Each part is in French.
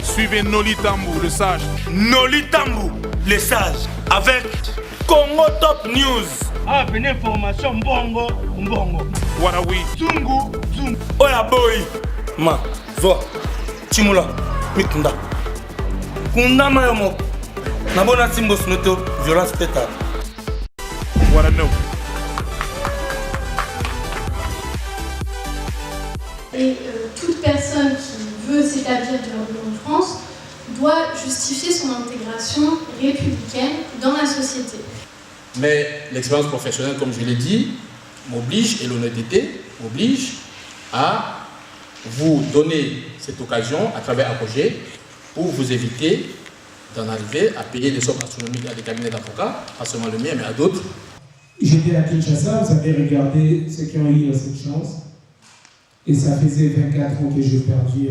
Suivez Noli Tambou, le sage. Noli Tambou, le sage. Avec Congo Top News. Ah, une information bongo. Warawi. Zungu. Oya boy. Ma, zo. Chimula, mikunda. Kunda mayomo. Nabona simbo snoto, violence pétard. What I know. Et toute personne qui veut s'établir durablement en France doit justifier son intégration républicaine dans la société. Mais l'expérience professionnelle, comme je l'ai dit, m'oblige, et l'honnêteté m'oblige à vous donner cette occasion à travers ACOGE pour vous éviter d'en arriver à payer des sommes astronomiques à des cabinets d'avocats, pas seulement le mien, mais à d'autres. J'étais à Kinshasa, vous avez regardé ceux qui ont eu cette chance. Et ça faisait 24 ans que j'ai perdu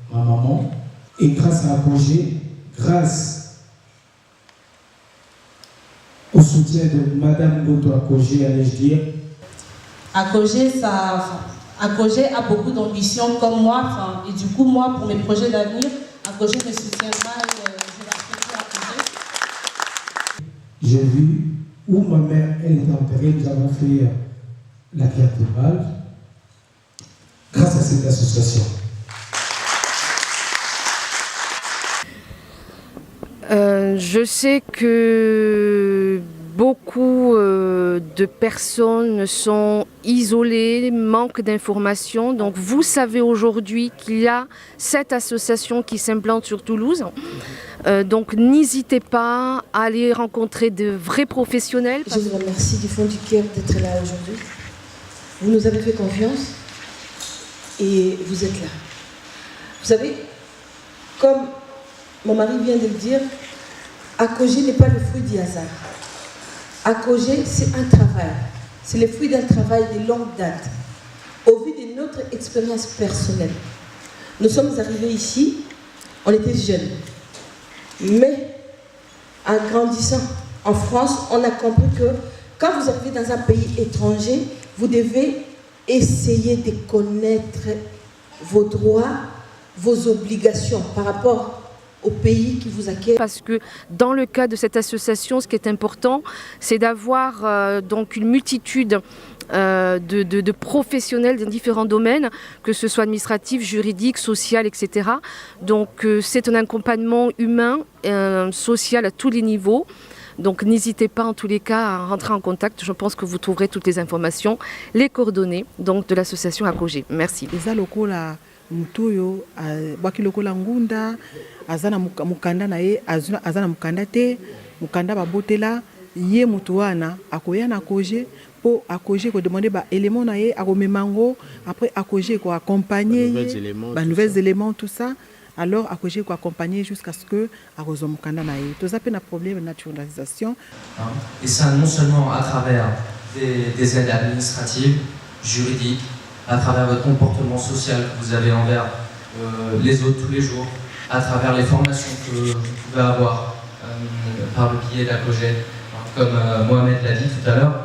ma maman. Et grâce à ACOGE, grâce au soutien de Madame Goto ACOGE, allais-je dire. ACOGE a beaucoup d'ambition comme moi. Et du coup, moi, pour mes projets d'avenir, ACOGE me soutiendra et je vais respecter ACOGE. J'ai vu où ma mère elle était enterrée, nous avons fait la pierre de balle. Grâce à cette association. Je sais que beaucoup de personnes sont isolées, manquent d'informations. Donc vous savez aujourd'hui qu'il y a cette association qui s'implante sur Toulouse. Donc n'hésitez pas à aller rencontrer de vrais professionnels. Je vous remercie du fond du cœur d'être là aujourd'hui. Vous nous avez fait confiance. Et vous êtes là. Vous savez, comme mon mari vient de le dire, ACOGE n'est pas le fruit du hasard. ACOGE, c'est un travail. C'est le fruit d'un travail de longue date. Au vu de notre expérience personnelle, nous sommes arrivés ici, on était jeunes. Mais en grandissant en France, on a compris que quand vous arrivez dans un pays étranger, vous devez essayez de connaître vos droits, vos obligations par rapport au pays qui vous accueille. Parce que dans le cas de cette association, ce qui est important, c'est d'avoir donc une multitude de professionnels dans différents domaines, que ce soit administratif, juridique, social, etc. Donc c'est un accompagnement humain, social à tous les niveaux. Donc n'hésitez pas en tous les cas à rentrer en contact. Je pense que vous trouverez toutes les informations, les coordonnées donc, de l'association ACOGE. Merci. Mutoyo baki lokola ngunda azana mukanda na ye azana mukanda te mukanda babotela ye mutu wana akoya na ACOGE po ACOGE ko demander ba élément na ye akomemango après ACOGE ko accompagner ba nouvelles éléments tout ça. Alors, ACOGE ko accompagner jusqu'à ce que Arozo mukanda na ye. Tout ça peut un problème de naturalisation. Et ça non seulement à travers des aides administratives, juridiques, à travers votre comportement social que vous avez envers les autres tous les jours, à travers les formations que vous pouvez avoir par le biais d'ACOGE, comme Mohamed l'a dit tout à l'heure,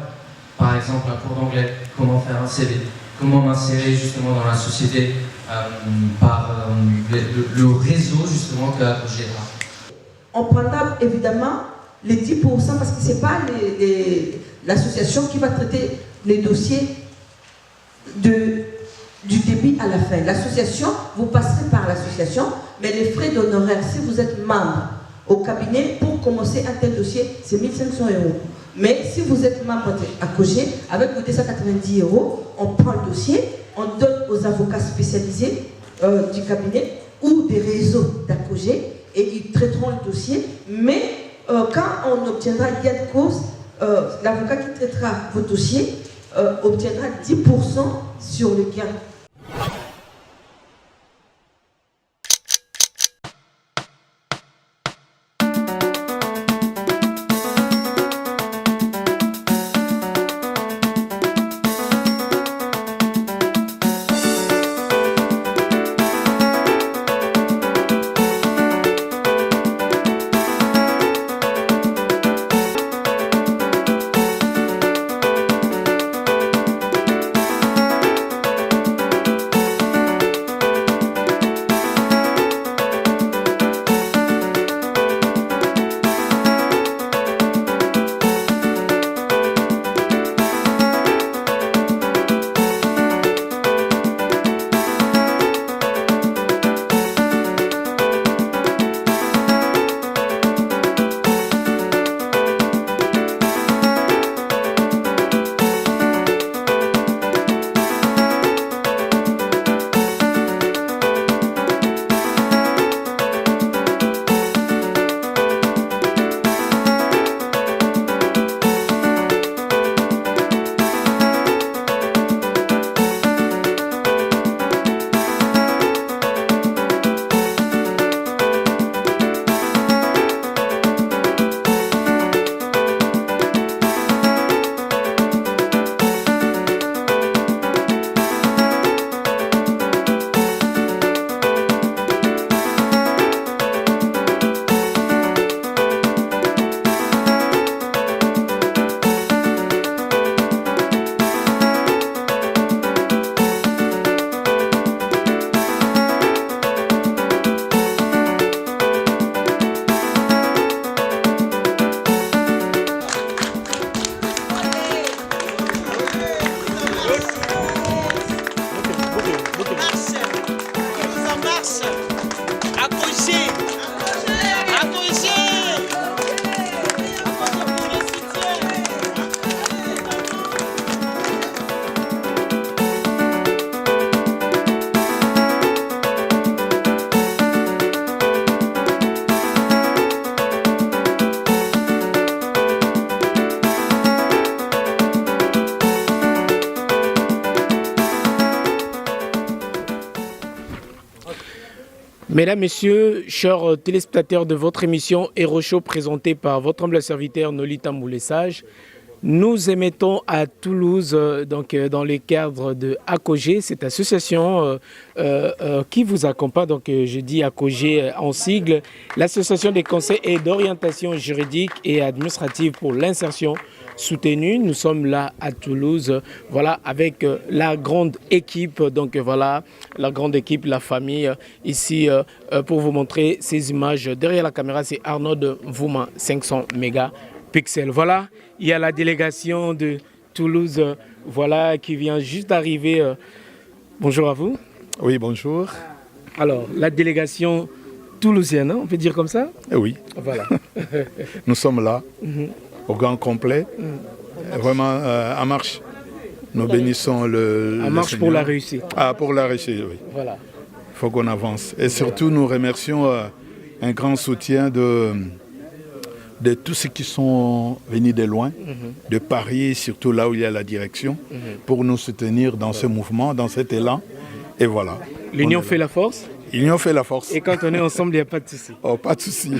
par exemple un cours d'anglais, comment faire un CV, comment m'insérer justement dans la société par le réseau justement que ACOGE a. On prendra évidemment les 10% parce que ce n'est pas l'association qui va traiter les dossiers du début à la fin. L'association, vous passerez par l'association, mais les frais d'honoraires, si vous êtes membre au cabinet, pour commencer un tel dossier, c'est 1 500 €. Mais si vous êtes membre d'ACOGE, avec vos 290 €, on prend le dossier, on donne aux avocats spécialisés du cabinet ou des réseaux d'ACOGE et ils traiteront le dossier. Mais quand on obtiendra gain de cause, l'avocat qui traitera vos dossiers obtiendra 10% sur le gain. Mesdames, Messieurs, chers téléspectateurs de votre émission Hero Show présentée par votre humble serviteur Nolita Moulessage, nous émettons à Toulouse, donc dans le cadre de ACOGE, cette association qui vous accompagne, donc je dis ACOGE en sigle, l'association des conseils et d'orientation juridique et administrative pour l'insertion soutenue. Nous sommes là à Toulouse, voilà, avec la grande équipe, donc voilà, la grande équipe, la famille, ici pour vous montrer ces images. Derrière la caméra, c'est Arnaud de Vouma, 500 mégapixels. Voilà, il y a la délégation de Toulouse, voilà, qui vient juste d'arriver. Bonjour à vous. Oui, bonjour. Alors, la délégation toulousienne, hein, on peut dire comme ça? Oui. Voilà. Nous sommes là, au grand complet, vraiment en marche. Nous bénissons le En marche Seigneur. pour la réussite. Ah, pour la réussite, oui. Voilà. Il faut qu'on avance. Et surtout, nous remercions un grand soutien de tous ceux qui sont venus de loin, de Paris, surtout là où il y a la direction, pour nous soutenir dans ce mouvement, dans cet élan. Et voilà. L'union fait la force. L'union fait la force. Et quand on est ensemble, il n'y a pas de souci. Oh, pas de souci.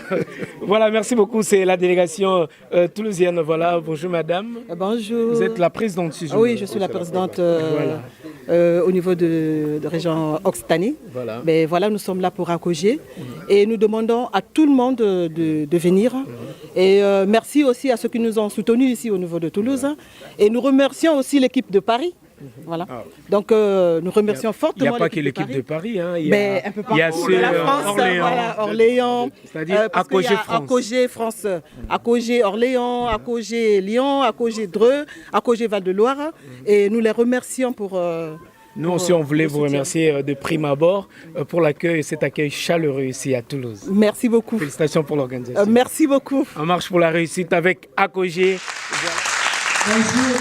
Voilà, merci beaucoup. C'est la délégation toulousienne. Voilà, bonjour madame. Bonjour. Vous êtes la présidente, si je Oui, je suis la présidente au niveau de région Occitanie. Voilà. Mais voilà, nous sommes là pour ACOGE et nous demandons à tout le monde de venir. Et merci aussi à ceux qui nous ont soutenus ici au niveau de Toulouse. Et nous remercions aussi l'équipe de Paris. Voilà. Donc nous remercions fortement. Il n'y a pas que l'équipe de Paris. Hein. Il y a un peu partout ceux de la France, Orléans. Voilà, Orléans. C'est-à-dire ACOGE France. ACOGE France, ACOGE Orléans, ACOGE Lyon, ACOGE Dreux, ACOGE Val-de-Loire. Et nous les remercions pour... Nous aussi, on voulait vous remercier de prime abord pour cet accueil chaleureux ici à Toulouse. Merci beaucoup. Félicitations pour l'organisation. Merci beaucoup. En marche pour la réussite avec ACOGE. Bonjour.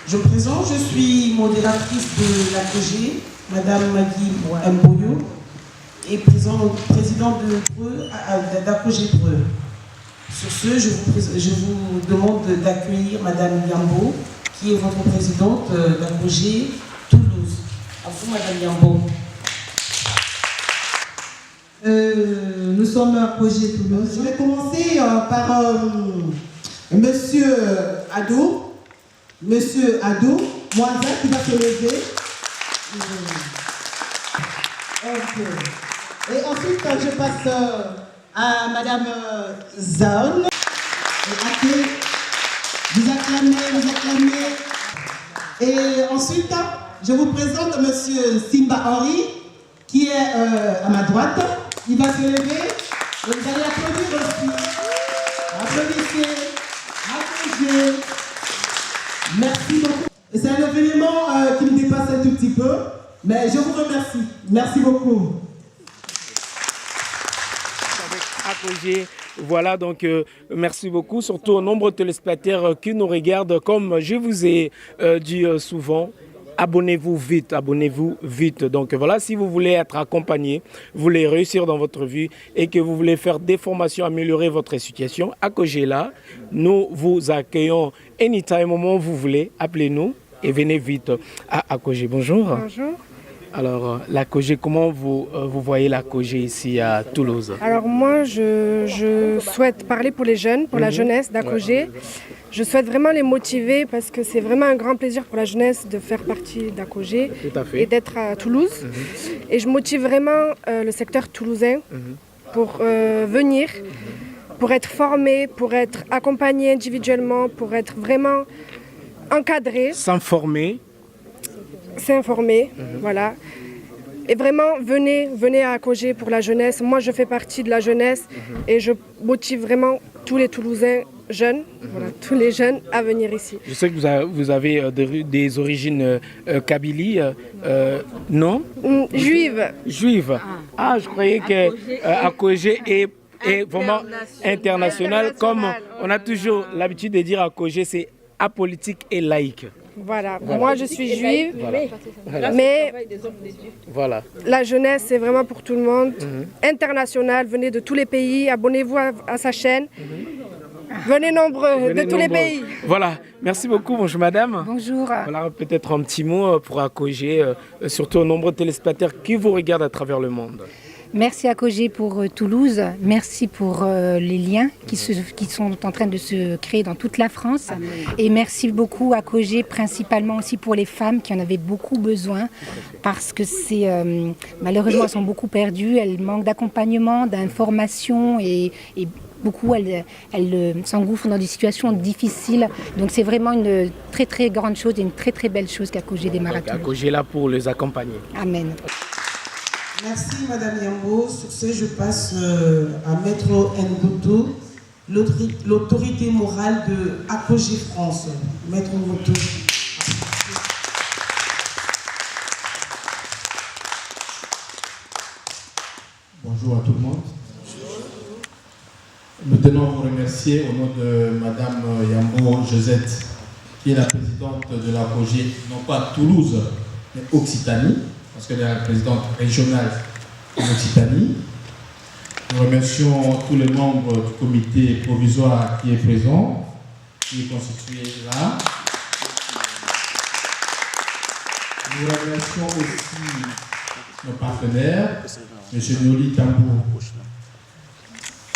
Je me présente, je suis modératrice de l'ACOGE, Madame Magui Mboyo, et présidente d'ACOGE Dreux. Sur ce, je vous demande d'accueillir Madame Yambo, qui est votre présidente d'ACOGE Toulouse. À vous, Madame Yambo. Nous sommes à ACOGE Toulouse. Je vais commencer par Monsieur Ado. Monsieur Ado, Moisa qui va se lever. Okay. Et ensuite, je passe à Madame Zaon. Vous acclamez. Et ensuite, je vous présente Monsieur Simba Henry, qui est à ma droite. Il va se lever. Et vous allez applaudir aussi. Applaudissez. Applaudissez. Merci beaucoup. C'est un événement qui me dépasse un tout petit peu, mais je vous remercie. Merci beaucoup. Avec ACOGE, voilà, donc merci beaucoup, surtout aux nombreux téléspectateurs qui nous regardent. Comme je vous ai dit souvent, abonnez-vous vite. Donc voilà, si vous voulez être accompagné, vous voulez réussir dans votre vie et que vous voulez faire des formations, améliorer votre situation, ACOGE est là. Nous vous accueillons anytime, au moment où vous voulez. Appelez-nous et venez vite à ACOGE. Bonjour. Bonjour. Alors, l'ACOGE, comment vous voyez l'ACOGE ici à Toulouse? Alors moi, je souhaite parler pour les jeunes, pour la jeunesse d'ACOGE. Je souhaite vraiment les motiver parce que c'est vraiment un grand plaisir pour la jeunesse de faire partie d'ACOGE et d'être à Toulouse. Et je motive vraiment le secteur toulousain pour venir, pour être formé, pour être accompagné individuellement, pour être vraiment encadré. S'informer. Voilà. Et vraiment, venez à ACOGE pour la jeunesse. Moi, je fais partie de la jeunesse et je motive vraiment tous les Toulousains jeunes, voilà, tous les jeunes à venir ici. Je sais que vous avez des origines kabylie, non? Juive. Juive. Ah, je croyais que ACOGE est vraiment international. Comme on a toujours l'habitude de dire ACOGE, c'est apolitique et laïque. Voilà. Moi je suis juive, mais voilà. La jeunesse c'est vraiment pour tout le monde, international, venez de tous les pays, abonnez-vous à sa chaîne, venez nombreux de tous les pays. Voilà, Merci beaucoup, bonjour madame. Bonjour. Voilà, peut-être un petit mot pour Acogé, surtout aux nombreux téléspectateurs qui vous regardent à travers le monde. Merci Acogé pour Toulouse, merci pour les liens qui sont en train de se créer dans toute la France. Amen. Et merci beaucoup Acogé, principalement aussi pour les femmes qui en avaient beaucoup besoin parce que malheureusement elles sont beaucoup perdues, elles manquent d'accompagnement, d'information et beaucoup elles s'engouffrent dans des situations difficiles. Donc c'est vraiment une très très grande chose et une très très belle chose qu'Acogé démarre à Toulouse. Acogé est là pour les accompagner. Amen. Merci Madame Yambo. Sur ce, je passe à Maître Ngoto, l'autorité morale de Acogé France. Maître Ngoto. Bonjour à tout le monde. Nous tenons à vous remercier au nom de Madame Yambo Josette, qui est la présidente de l'Acogé, non pas Toulouse, mais Occitanie, parce qu'elle est la présidente régionale en Occitanie. Nous remercions tous les membres du comité provisoire qui est présent, qui est constitué là. Nous remercions aussi nos partenaires, M. Noli Tambou,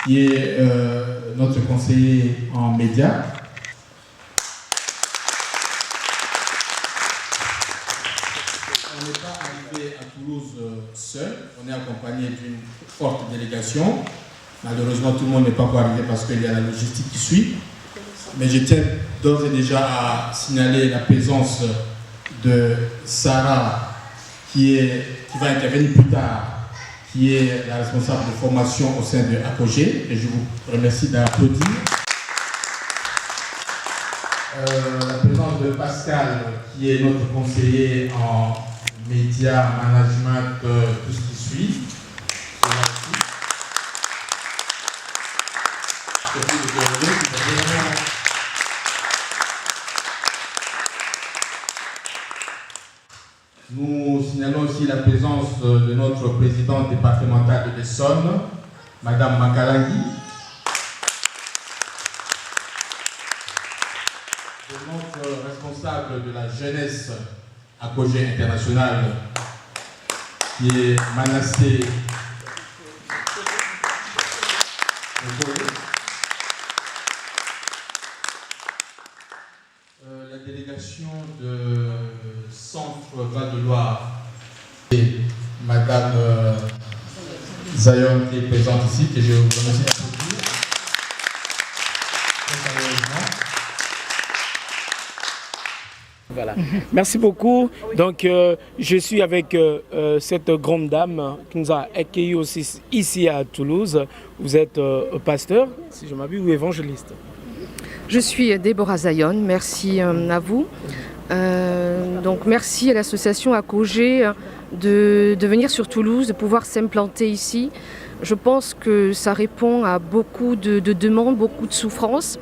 qui est notre conseiller en médias. On n'est pas arrivé à Toulouse seul, on est accompagné d'une forte délégation. Malheureusement, tout le monde n'est pas encore arrivé parce qu'il y a la logistique qui suit. Mais je tiens d'ores et déjà à signaler la présence de Sarah, qui va intervenir plus tard, qui est la responsable de formation au sein de Acogé, et je vous remercie d'applaudir. La présence de Pascal, qui est notre conseiller en médias, management, tout ce qui suit. Nous signalons aussi la présence de notre présidente départementale de l'Essonne, Madame Makalangui, de notre responsable de la jeunesse Acogé International, qui est Manassé la délégation de Centre Val-de-Loire et Madame Zayon qui est présente ici, que je vous remercie d'applaudir. Voilà. Merci beaucoup. Donc, je suis avec cette grande dame qui nous a accueillis aussi ici à Toulouse. Vous êtes pasteur, si je m'abuse, ou évangéliste? Je suis Déborah Zayon, merci à vous. Donc merci à l'association Acogé de venir sur Toulouse, de pouvoir s'implanter ici. Je pense que ça répond à beaucoup de demandes, beaucoup de souffrances.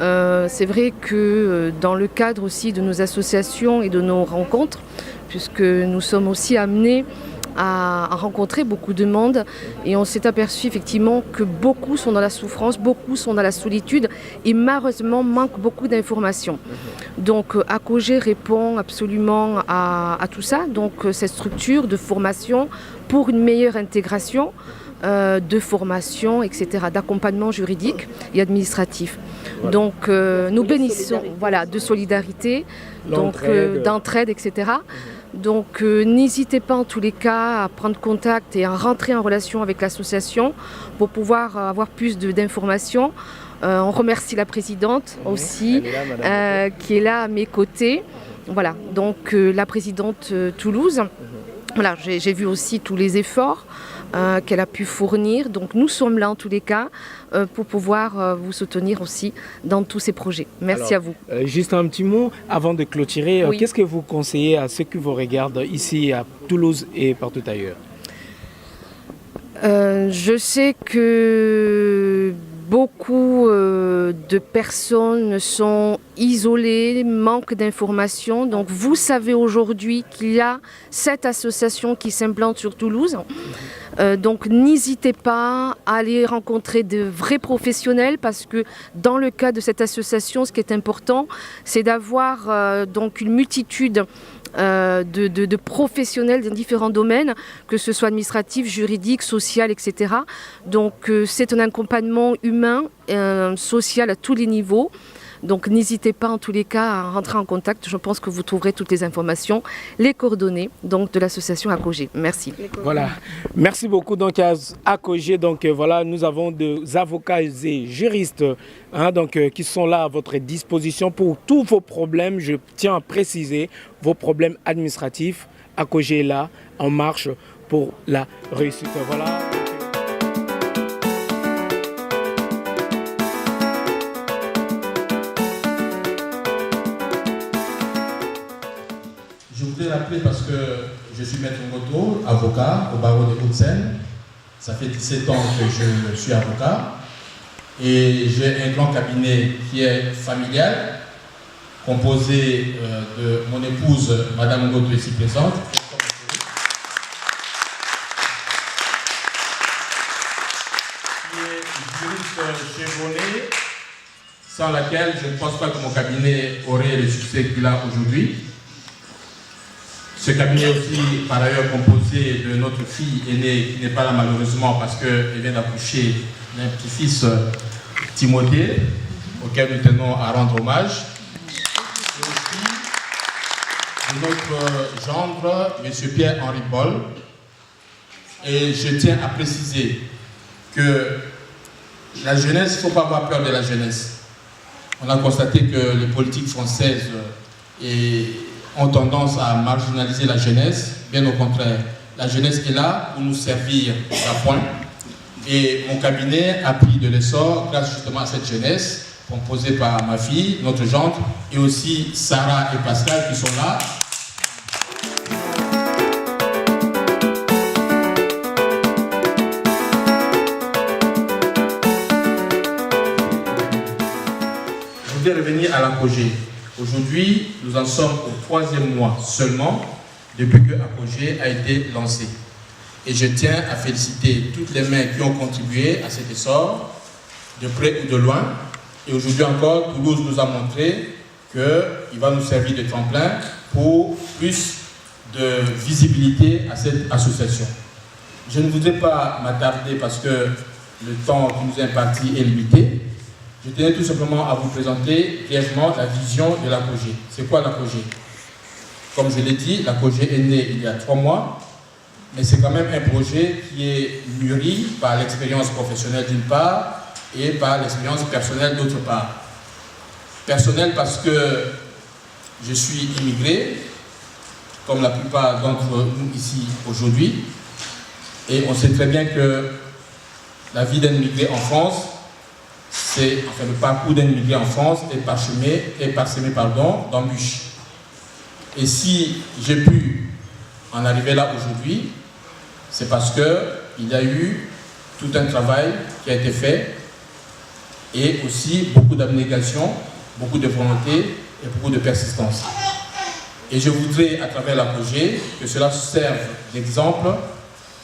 C'est vrai que dans le cadre aussi de nos associations et de nos rencontres, puisque nous sommes aussi amenés à rencontrer beaucoup de monde et on s'est aperçu effectivement que beaucoup sont dans la souffrance, beaucoup sont dans la solitude et malheureusement manquent beaucoup d'informations. Donc Acogé répond absolument à tout ça, donc cette structure de formation pour une meilleure intégration, de formation, etc., d'accompagnement juridique et administratif. Voilà. Donc nous bénissons de solidarité, d'entraide, etc. Donc n'hésitez pas en tous les cas à prendre contact et à rentrer en relation avec l'association pour pouvoir avoir plus d'informations. On remercie la présidente aussi qui est là à mes côtés. Voilà, donc la présidente Toulouse. Voilà, j'ai vu aussi tous les efforts qu'elle a pu fournir. Donc nous sommes là en tous les cas pour pouvoir vous soutenir aussi dans tous ces projets. Merci à vous. Juste un petit mot avant de clôturer. Oui. Qu'est-ce que vous conseillez à ceux qui vous regardent ici à Toulouse et partout ailleurs? Je sais que beaucoup de personnes sont isolées, manquent d'informations. Donc vous savez aujourd'hui qu'il y a cette association qui s'implante sur Toulouse. Donc n'hésitez pas à aller rencontrer de vrais professionnels parce que dans le cas de cette association, ce qui est important, c'est d'avoir donc une multitude de professionnels dans différents domaines, que ce soit administratif, juridique, social, etc. Donc c'est un accompagnement humain, social à tous les niveaux. Donc n'hésitez pas en tous les cas à rentrer en contact. Je pense que vous trouverez toutes les informations, les coordonnées donc, de l'association ACOGE. Merci. Voilà. Merci beaucoup donc à ACOGE. Donc voilà, nous avons des avocats et juristes qui sont là à votre disposition pour tous vos problèmes. Je tiens à préciser vos problèmes administratifs. ACOGE est là, en marche pour la réussite. Voilà. Je voudrais rappeler parce que je suis maître Ngoto, avocat au barreau de Hauts-de-Seine. Ça fait 17 ans que je suis avocat et j'ai un grand cabinet qui est familial, composé de mon épouse, Madame Ngoto, ici présente, qui est juriste chevronnée, sans laquelle je ne pense pas que mon cabinet aurait le succès qu'il a aujourd'hui. Ce cabinet est aussi, par ailleurs, composé de notre fille aînée, qui n'est pas là malheureusement parce qu'elle vient d'accoucher d'un petit-fils Timothée, auquel nous tenons à rendre hommage. Et aussi de notre gendre, M. Pierre-Henri Paul. Et je tiens à préciser que la jeunesse, il ne faut pas avoir peur de la jeunesse. On a constaté que les politiques françaises ont tendance à marginaliser la jeunesse. Bien au contraire, la jeunesse est là pour nous servir d'appoint. Et mon cabinet a pris de l'essor grâce justement à cette jeunesse, composée par ma fille, notre gendre, et aussi Sarah et Pascal qui sont là. Je voudrais revenir à l'ACOGE. Aujourd'hui, nous en sommes au 3e mois seulement depuis que ACOGE a été lancé. Et je tiens à féliciter toutes les mains qui ont contribué à cet essor, de près ou de loin. Et aujourd'hui encore, Toulouse nous a montré qu'il va nous servir de tremplin pour plus de visibilité à cette association. Je ne voudrais pas m'attarder parce que le temps qui nous est imparti est limité. Je tenais tout simplement à vous présenter brièvement la vision de l'ACOGE. C'est quoi l'ACOGE? Comme je l'ai dit, l'ACOGE est né il y a 3 mois, mais c'est quand même un projet qui est mûri par l'expérience professionnelle d'une part et par l'expérience personnelle d'autre part. Personnelle parce que je suis immigré, comme la plupart d'entre nous ici aujourd'hui, et on sait très bien que la vie d'un immigré en France, le parcours d'un immigré en France est parsemé d'embûches. Et si j'ai pu en arriver là aujourd'hui, c'est parce qu'il y a eu tout un travail qui a été fait et aussi beaucoup d'abnégation, beaucoup de volonté et beaucoup de persistance. Et je voudrais, à travers l'ACOGE, que cela serve d'exemple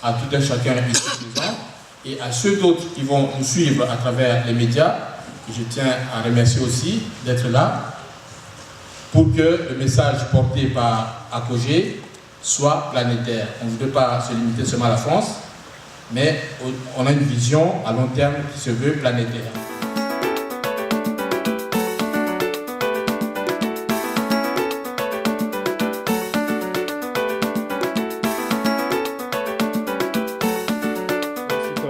à tout un chacun ici présent et à ceux d'autres qui vont nous suivre à travers les médias. Et je tiens à remercier aussi d'être là pour que le message porté par ACOGE soit planétaire. On ne voudrait pas se limiter seulement à la France, mais on a une vision à long terme qui se veut planétaire.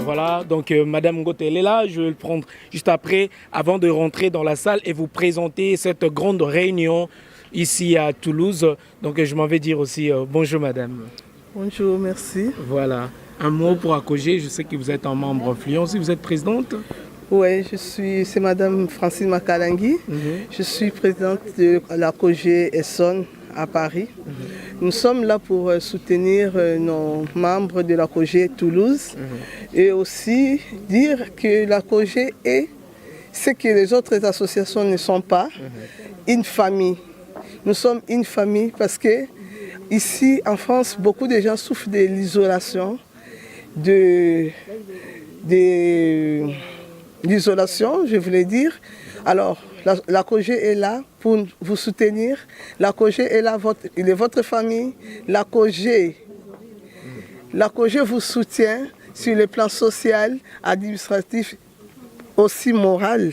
Voilà, donc Madame Ngoto, elle est là. Je vais le prendre juste après, avant de rentrer dans la salle et vous présenter cette grande réunion ici à Toulouse. Donc je m'en vais dire aussi bonjour Madame. Bonjour, merci. Voilà, un mot pour ACOGE. Je sais que vous êtes un membre influent. Si vous êtes présidente? Oui, c'est Madame Francine Makalangui. Je suis présidente de l'ACOGE Essonne à Paris. Nous sommes là pour soutenir nos membres de la COGE Toulouse et aussi dire que la COGE est ce que les autres associations ne sont pas, une famille. Nous sommes une famille parce que ici en France, beaucoup de gens souffrent de l'isolation, l'isolation, je voulais dire. Alors, la COGE est là pour vous soutenir. La COGE est là, il est votre famille. La COGE vous soutient sur le plan social, administratif, aussi moral.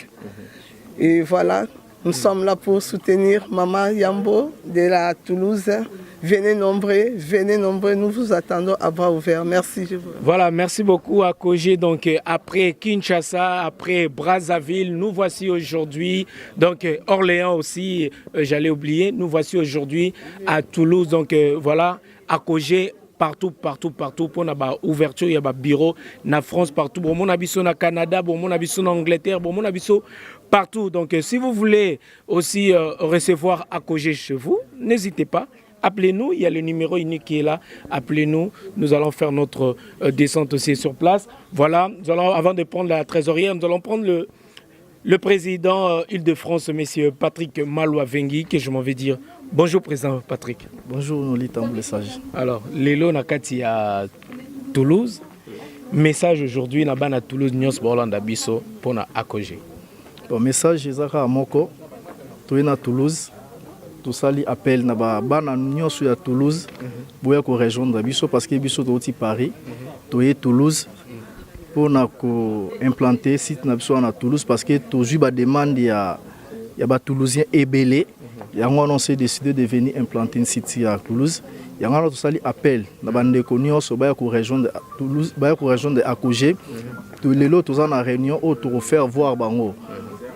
Et voilà, nous sommes là pour soutenir Maman Yambo de la Toulouse. Venez nombreux, nous vous attendons à bras ouverts. Merci. Voilà, merci beaucoup à COGE. Donc après Kinshasa, après Brazzaville, nous voici aujourd'hui, donc Orléans aussi, j'allais oublier, nous voici aujourd'hui à Toulouse. Donc voilà, à COGE. Partout, pour la ouverture, il y a un bureau en France, partout. Bon, mon abisso au Canada, bon, mon abisso en Angleterre, bon, mon abisso partout. Donc, si vous voulez aussi recevoir à COGE chez vous, n'hésitez pas. Appelez-nous, il y a le numéro unique qui est là. Appelez-nous, nous allons faire notre descente aussi sur place. Voilà, nous allons, avant de prendre la trésorière, nous allons prendre le président Île-de-France, M. Patrick Malouavengi, que je m'en vais dire. Bonjour, président Patrick. Bonjour, Nolita Mboulessage. Alors, Lelo Nakati à Toulouse. Message aujourd'hui, à Toulouse, Nyos Borlanda Bisso, pour la ACOGE. Bon, message, Zaka Amoko, tu es à Toulouse. Tout ça, appel na bana Nyos à Toulouse, pour la région de Bisso, parce que Bisso est Paris, tu es Toulouse. Pour implanter site à Toulouse, parce que toujours la demande, il y a des Toulousiens ébélés. Il y a un décidé de venir implanter un site à Toulouse. Il y a un appel dans la région de Toulouse, la région de ACOGE. Tous les autres sont en réunion pour faire voir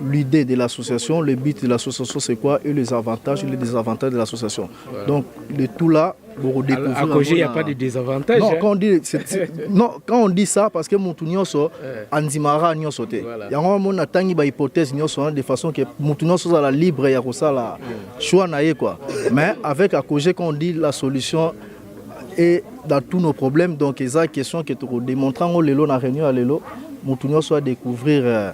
l'idée de l'association, le but de l'association c'est quoi et les avantages et les désavantages de l'association. Voilà. Donc de tout là, pour découvrir. À COGE, il n'y a pas de désavantages. Non, quand on dit ça, parce que mon tunioso, Anzimara nyoso te. Il y a un tangi ba hypothèse nyoso de façon que mon tunioso la libre, il y a ça la choix naïe quoi. Mais avec à COGE, quand on dit la solution est dans tous nos problèmes, donc c'est la question que tu démontrant au lelo na réunion à lelo, mon tunioso à découvrir.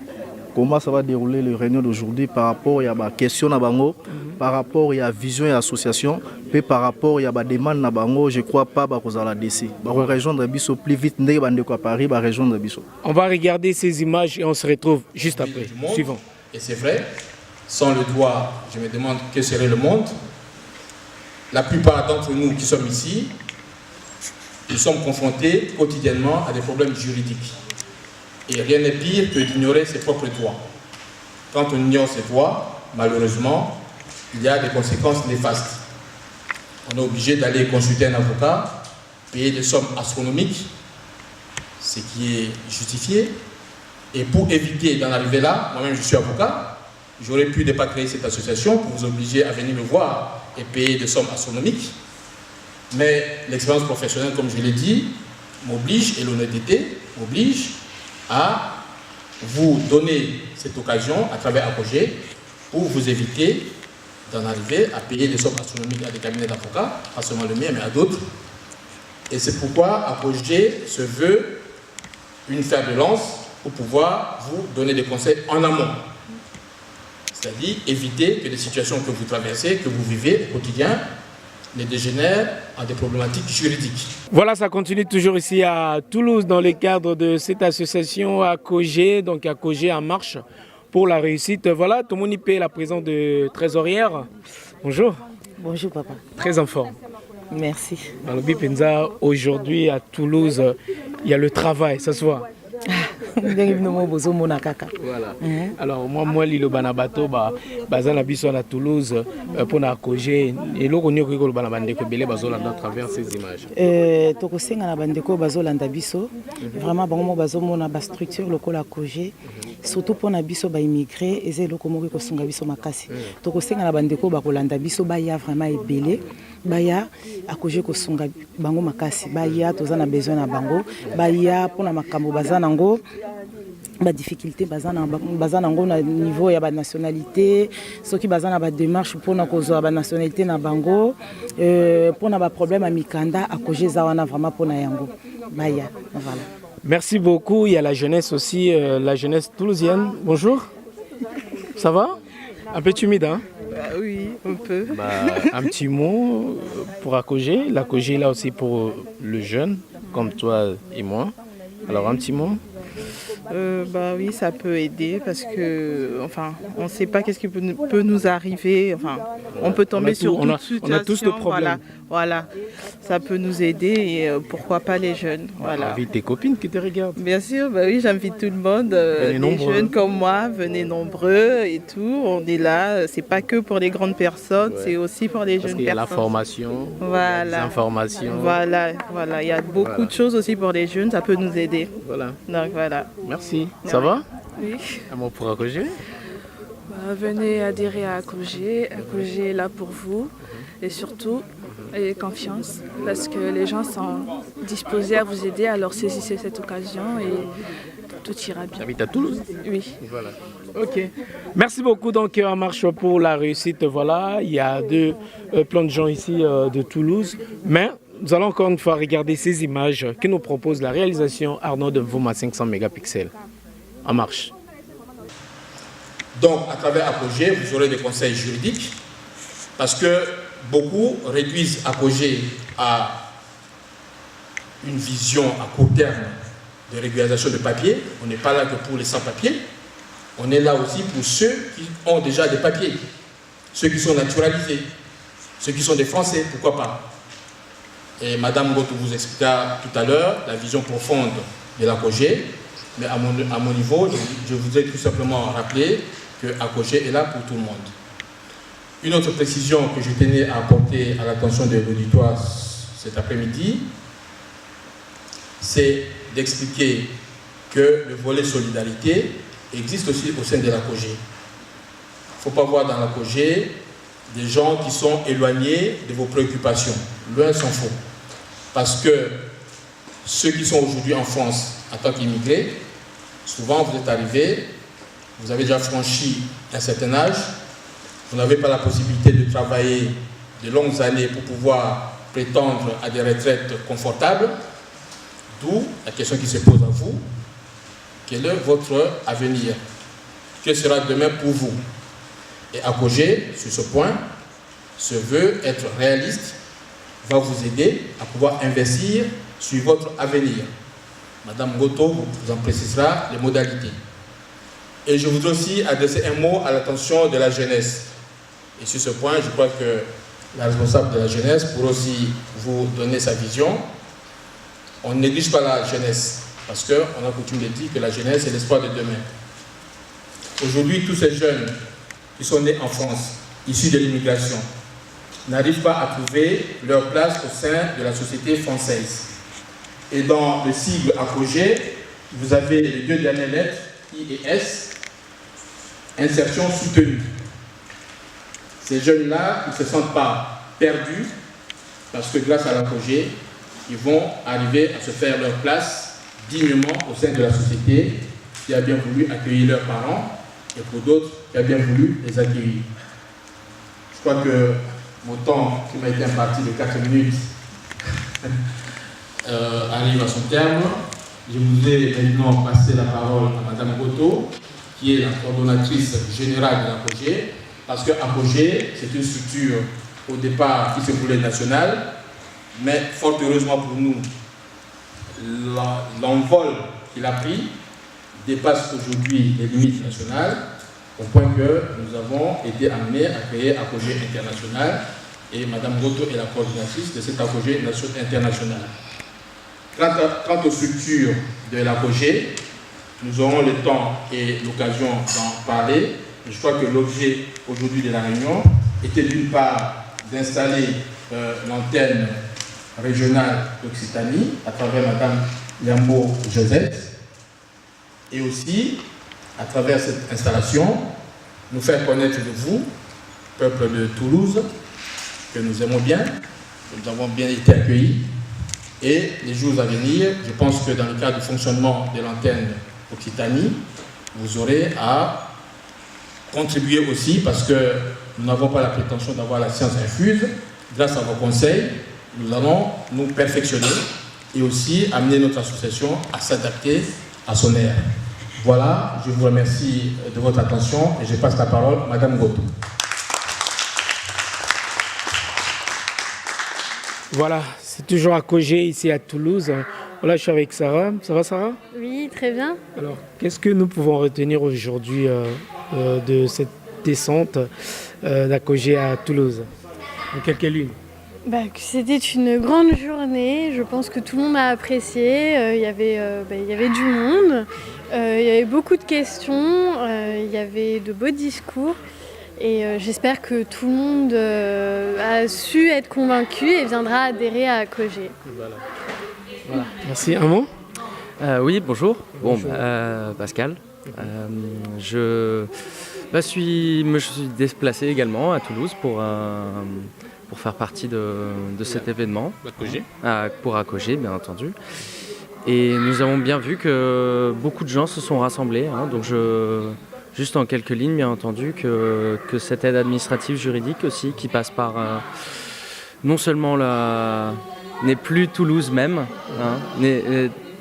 Comment ça va dérouler le réunion d'aujourd'hui par rapport à la question na bango, par rapport à la vision et l'association, et par rapport à la demande na bango, je ne crois pas que vous allez décider. On va rejoindre Bisso plus vite, à Paris, va rejoindre Bisso. On va regarder ces images et on se retrouve juste après. Suivant. Et c'est vrai, sans le doigt, je me demande que serait le monde. La plupart d'entre nous qui sommes ici, nous sommes confrontés quotidiennement à des problèmes juridiques. Et rien n'est pire que d'ignorer ses propres droits. Quand on ignore ses droits, malheureusement, il y a des conséquences néfastes. On est obligé d'aller consulter un avocat, payer des sommes astronomiques, ce qui est justifié. Et pour éviter d'en arriver là, moi-même je suis avocat, j'aurais pu ne pas créer cette association pour vous obliger à venir me voir et payer des sommes astronomiques. Mais l'expérience professionnelle, comme je l'ai dit, m'oblige, et l'honnêteté m'oblige, à vous donner cette occasion à travers ACOGE pour vous éviter d'en arriver à payer des sommes astronomiques à des cabinets d'avocats, pas seulement le mien, mais à d'autres. Et c'est pourquoi ACOGE se veut une fer de lance pour pouvoir vous donner des conseils en amont. C'est-à-dire éviter que les situations que vous traversez, que vous vivez au quotidien, ne dégénèrent en des problématiques juridiques. Voilà, ça continue toujours ici à Toulouse dans le cadre de cette association ACOGE, donc ACOGE en marche pour la réussite. Voilà, tout le monde y paie la présence de trésorière. Bonjour. Bonjour papa. Très en forme. Merci. Dans le Bipenza, aujourd'hui à Toulouse, il y a le travail, ça se voit. Voilà. Alors moi lilo banabato bazana biso na Toulouse pour na ACOGE et loko nyoko ko bana bandeko belé bazolanda à travers ces images. Tokosenga na bandeko bazolanda biso vraiment bango bazomona ba structure lokola ACOGE surtout pour na biso ba immigré eze loko moko ko sunga biso makasi. Tokosenga na bandeko bakolanda biso ba ya vraiment ebelé baya ACOGE ko sunga bango makasi baya tozana besoin na bango baya pour na makambo bazana ngo badifficulté baza nango na niveau ya banationalité soki baza na badémarche mpona kozwa banationalité na bango mpona baproblème ya mikanda akoje eza wana vraiment mpona yango baya voilà. Merci beaucoup. Il y a la jeunesse aussi, la jeunesse toulousienne. Bonjour. Ça va? Un peu timide, hein? Oui, un peu. Un petit mot pour Akogé. L'Akogé est là aussi pour le jeune, comme toi et moi. Alors un petit mot. Oui, ça peut aider parce que, on ne sait pas qu'est-ce qui peut nous arriver. On peut tomber sur toute situation. On a tous de problèmes. Voilà, ça peut nous aider et pourquoi pas les jeunes. Voilà. Invite tes copines qui te regardent. Bien sûr, oui, j'invite tout le monde, les jeunes comme moi, venez nombreux et tout. On est là, c'est pas que pour les grandes personnes, c'est aussi pour les jeunes personnes. Parce qu'il y a la formation, les informations. Voilà, il y a beaucoup de choses aussi pour les jeunes, ça peut nous aider. Voilà. Donc voilà. Merci. Ça va? Oui. Un mot pour Akogé? Venez adhérer à Akogé. Akogé est là pour vous. Et surtout, ayez confiance. Parce que les gens sont disposés à vous aider. Alors saisissez cette occasion et tout ira bien. Tu habites à Toulouse? Oui. Voilà. Ok. Merci beaucoup. Donc, en marche pour la réussite. Voilà. Il y a plein de gens ici de Toulouse. Mais nous allons encore une fois regarder ces images que nous propose la réalisation Arnaud de Vouma 500 mégapixels. En marche. Donc, à travers Akogé, vous aurez des conseils juridiques parce que beaucoup réduisent Akogé à une vision à court terme de régularisation de papier. On n'est pas là que pour les sans-papiers. On est là aussi pour ceux qui ont déjà des papiers, ceux qui sont naturalisés, ceux qui sont des Français, pourquoi pas. Et Madame Goto vous expliquera tout à l'heure la vision profonde de l'Akogé. Mais à mon niveau, je voudrais tout simplement rappeler que Akogé est là pour tout le monde. Une autre précision que je tenais à apporter à l'attention de l'auditoire cet après-midi, c'est d'expliquer que le volet solidarité existe aussi au sein de l'Akogé. Il ne faut pas voir dans l'Akogé des gens qui sont éloignés de vos préoccupations. Loin s'en faut. Parce que ceux qui sont aujourd'hui en France en tant qu'immigrés, souvent vous êtes arrivés, vous avez déjà franchi un certain âge, vous n'avez pas la possibilité de travailler de longues années pour pouvoir prétendre à des retraites confortables, d'où la question qui se pose à vous, quel est votre avenir? Que sera demain pour vous? Et Akogé, sur ce point, se veut être réaliste, va vous aider à pouvoir investir sur votre avenir. Madame Goto vous en précisera les modalités. Et je voudrais aussi adresser un mot à l'attention de la jeunesse. Et sur ce point, je crois que la responsable de la jeunesse pourra aussi vous donner sa vision. On ne néglige pas la jeunesse, parce qu'on a coutume de dire que la jeunesse est l'espoir de demain. Aujourd'hui, tous ces jeunes qui sont nés en France, issus de l'immigration, n'arrivent pas à trouver leur place au sein de la société française. Et dans le sigle Akogé, vous avez les deux dernières lettres, I et S, insertion soutenue. Ces jeunes-là, ils ne se sentent pas perdus, parce que grâce à l'Akogé, ils vont arriver à se faire leur place dignement au sein de la société qui a bien voulu accueillir leurs parents et pour d'autres qui a bien voulu les accueillir. Je crois que mon temps qui m'a été imparti de 4 minutes arrive à son terme. Je voudrais maintenant passer la parole à Madame Goto, qui est la coordonnatrice générale de l'Akogé, parce que Akogé, c'est une structure au départ qui se voulait nationale, mais fort heureusement pour nous, l'envol qu'il a pris dépasse aujourd'hui les limites nationales, au point que nous avons été amenés à créer Akogé International, et Mme Goto est la coordinatrice de cet Akogé International. Quant aux structures de l'Akogé, nous aurons le temps et l'occasion d'en parler. Je crois que l'objet aujourd'hui de la réunion était d'une part d'installer l'antenne régionale d'Occitanie à travers Mme Yambo Josette, et aussi, à travers cette installation, nous faire connaître de vous, peuple de Toulouse, que nous aimons bien, que nous avons bien été accueillis. Et les jours à venir, je pense que dans le cadre du fonctionnement de l'antenne Occitanie, vous aurez à contribuer aussi parce que nous n'avons pas la prétention d'avoir la science infuse. Grâce à vos conseils, nous allons nous perfectionner et aussi amener notre association à s'adapter à son ère. Voilà, je vous remercie de votre attention et je passe la parole à Madame Goto. Voilà, c'est toujours à Cogé, ici à Toulouse. Voilà, je suis avec Sarah. Ça va, Sarah? Oui, très bien. Alors, qu'est-ce que nous pouvons retenir aujourd'hui de cette descente d'Acogé à Toulouse? En quelques lignes. Que c'était une grande journée. Je pense que tout le monde a apprécié. Il y avait du monde. Il y avait beaucoup de questions. Il y avait de beaux discours. Et j'espère que tout le monde a su être convaincu et viendra adhérer à Acogé. Voilà. Merci. Un mot? Oui, bonjour. Bonjour. Pascal. Je me suis déplacé également à Toulouse pour faire partie de cet événement. Pour Acogé, bien entendu. Et nous avons bien vu que beaucoup de gens se sont rassemblés. Donc juste en quelques lignes, bien entendu, que cette aide administrative juridique aussi, qui passe par non seulement n'est plus Toulouse même,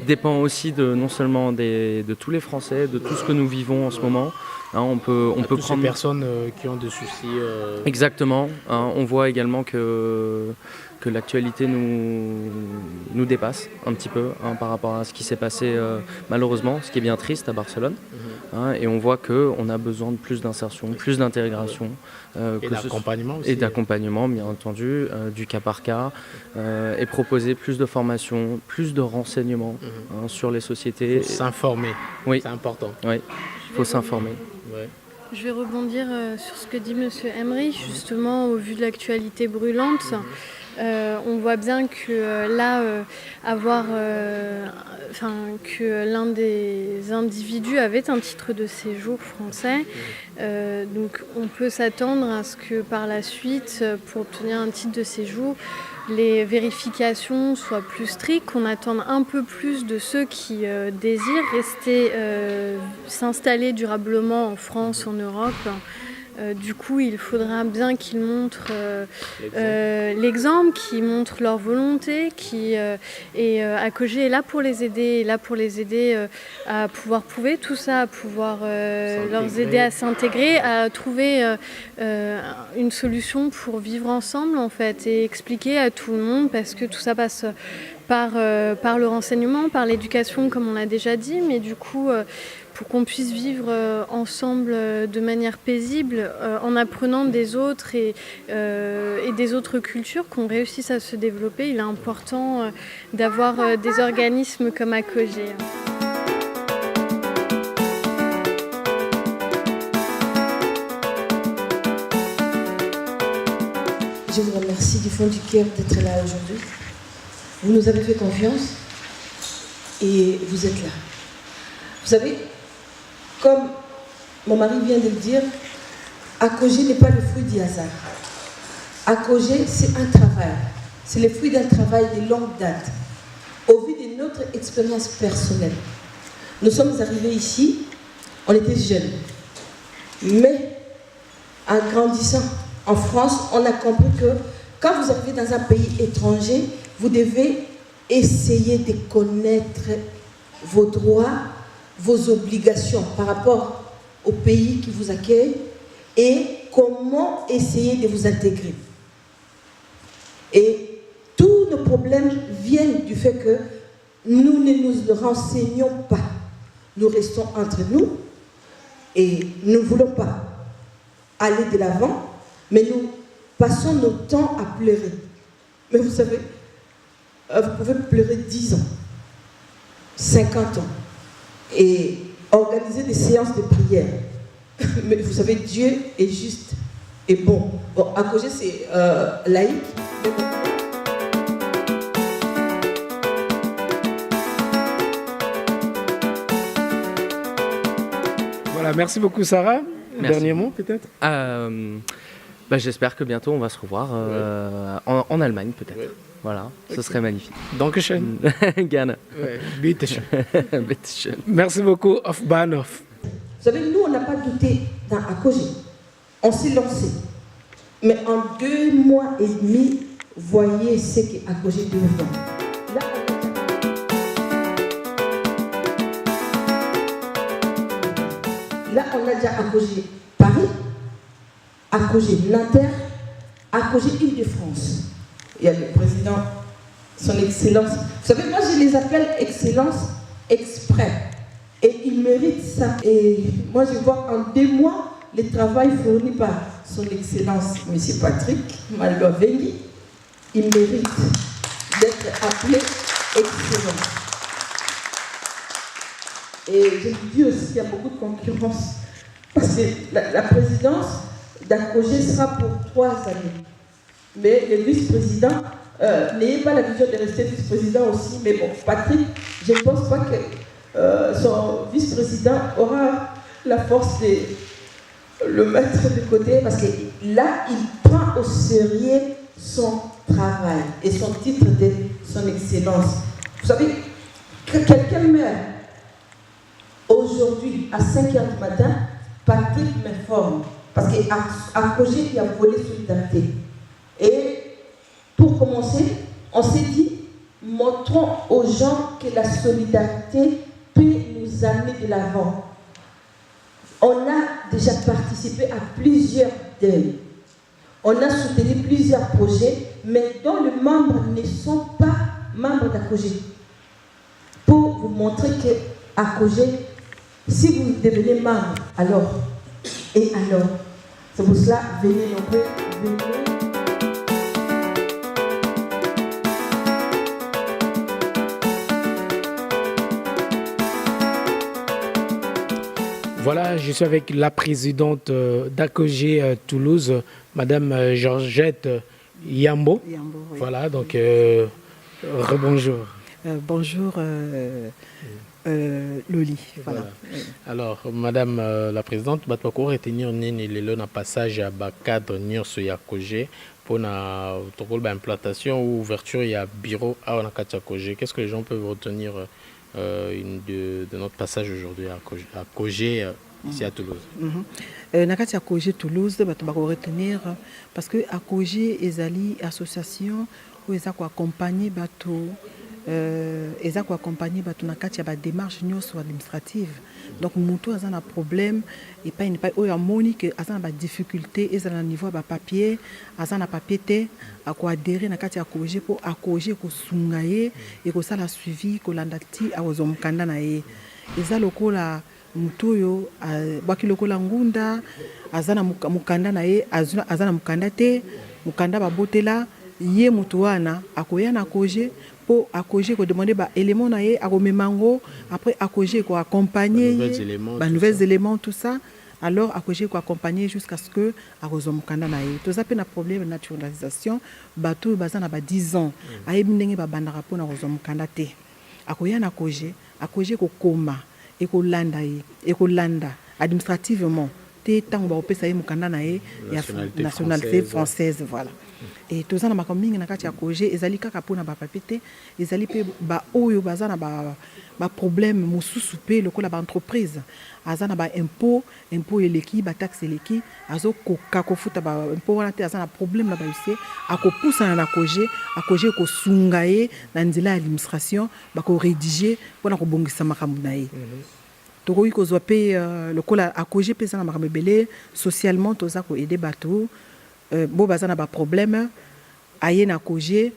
dépend aussi non seulement de tous les Français, de tout ce que nous vivons en ce moment. On peut toutes prendre ces personnes qui ont des soucis. Exactement. On voit également que l'actualité nous dépasse un petit peu par rapport à ce qui s'est passé malheureusement, ce qui est bien triste à Barcelone. Et on voit qu'on a besoin de plus d'insertion, plus d'intégration. Et d'accompagnement aussi. Et d'accompagnement, bien entendu, du cas par cas. Et proposer plus de formation, plus de renseignements sur les sociétés. Il faut s'informer. Oui. C'est important. Oui, il faut s'informer. Ouais. Je vais rebondir sur ce que dit M. Emmerich, justement, au vu de l'actualité brûlante. On voit bien que que l'un des individus avait un titre de séjour français. Donc on peut s'attendre à ce que par la suite, pour obtenir un titre de séjour, les vérifications soient plus strictes, qu'on attende un peu plus de ceux qui désirent rester, s'installer durablement en France, en Europe. Du coup, il faudra bien qu'ils montrent l'exemple, qu'ils montrent leur volonté, et Acogé est là pour les aider, à pouvoir prouver tout ça, à pouvoir leur aider à s'intégrer, à trouver une solution pour vivre ensemble en fait, et expliquer à tout le monde, parce que tout ça passe par le renseignement, par l'éducation, comme on l'a déjà dit, mais du coup, pour qu'on puisse vivre ensemble de manière paisible, en apprenant des autres et des autres cultures, qu'on réussisse à se développer, il est important d'avoir des organismes comme Acogé. Je vous remercie du fond du cœur d'être là aujourd'hui. Vous nous avez fait confiance et vous êtes là. Vous savez, comme mon mari vient de le dire, Acogé n'est pas le fruit du hasard. Acogé, c'est un travail. C'est le fruit d'un travail de longue date. Au vu de notre expérience personnelle, nous sommes arrivés ici, on était jeunes. Mais en grandissant en France, on a compris que quand vous arrivez dans un pays étranger, vous devez essayer de connaître vos droits, vos obligations par rapport au pays qui vous accueille et comment essayer de vous intégrer. Et tous nos problèmes viennent du fait que nous ne nous renseignons pas. Nous restons entre nous et nous ne voulons pas aller de l'avant, mais nous passons notre temps à pleurer. Mais vous savez, vous pouvez pleurer 10 ans, 50 ans, et organiser des séances de prière. Mais vous savez, Dieu est juste et bon. Bon, Acogé, c'est laïque. Voilà, merci beaucoup Sarah. Merci. Dernier mot peut-être. J'espère que bientôt on va se revoir en Allemagne peut-être. Ouais. Voilà, ce serait magnifique. Dankeschön. Gerne. Bitteschön. Merci beaucoup, Auf Bahnhof. Vous savez, nous, on n'a pas douté dans Akogé. On s'est lancé. Mais en 2 mois et demi, voyez ce qu'Akogé devient. Là, on a déjà Akogé Paris, Akogé Nanterre, Akogé Île-de-France. Il y a le président, son excellence. Vous savez, moi, je les appelle excellence exprès. Et ils méritent ça. Et moi, je vois en 2 mois le travail fourni par son excellence, M. Patrick Malgavengi. Il mérite d'être appelé excellent. Et je vous dis aussi qu'il y a beaucoup de concurrence. Parce que la présidence d'Akogé sera pour 3 années. Mais le vice-président, n'ayez pas la vision de rester vice-président aussi. Mais bon, Patrick, je ne pense pas que son vice-président aura la force de le mettre de côté. Parce que là, il prend au sérieux son travail et son titre de son excellence. Vous savez, que quelqu'un meurt aujourd'hui à 5h du matin, Patrick m'informe. Parce qu'à Kogé, il y a volé solidarité. Et pour commencer, on s'est dit, montrons aux gens que la solidarité peut nous amener de l'avant. On a déjà participé à plusieurs d'elles. On a soutenu plusieurs projets, mais dont les membres ne sont pas membres d'Akogé. Pour vous montrer qu'à Kogé, si vous devenez membre, alors, et alors, c'est pour cela, venez nombreux, venez. Voilà, je suis avec la présidente d'Akogé Toulouse, Madame Georgette Yambo. Oui. Voilà, donc rebonjour. Bonjour Loli. Voilà. Alors, Madame la présidente, vous pouvez retenir le passage à cadre sur Akogé pour l'implantation ou ouverture il y a bureau à Akogé. Qu'est-ce que les gens peuvent retenir de notre passage aujourd'hui à Akogé ici à Toulouse? Nakati Akogé Toulouse, on va retenir parce que Akogé ezali association où ils ont accompagné bateau. Ils ont accompagné bateau nakati ya ba démarche nyonso administrative. Donc mutu a un problème et pas où a monique a un difficulté et à niveau ba papier a un papier té à quoi adhérer nakati Akogé pour Akogé ko sungaye et ko sala suivi ko landati a ozomkanda na ye. Eza lokola mutu yo baki lokola ngunda azana mukanda na ye azana mukanda te mukanda babotela ye mutu wana akoya na Akogé pour Akogé ko demander ba élément na ye akomemango après Akogé ko accompagner nouvelles éléments tout ça alors Akogé ko accompagner jusqu'à ce que akozomukanda na ye to zape na problème de naturalisation bato bazana ba 10 ans ayebi ndenge ba bandaka po na kozomukanda te akoya na Akogé ko koma et ko landa administrativement te tango ba opesa ye mukanda na ye ya nationalité française voilà. Et tous les gens qui ont été Akogé, ils ont kaka pona ba papete, ils ont pe ba oyo bazana ba problème mususu pe lokola ba entreprise, azana ba impôt eleki ba taxe eleki, azo ko futa ba impôt wana te azana problème na ba ici, akopousa na Akogé ko sungaye na nzela ya administration, ba ko rédiger pona ko bongisa makambo na ye. Toko ko zo pe lokola Akogé pe sana makambo belé socialement toza ko aider bateau. Bo bazana ba problème aye na Akogé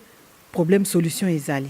problème solution ezali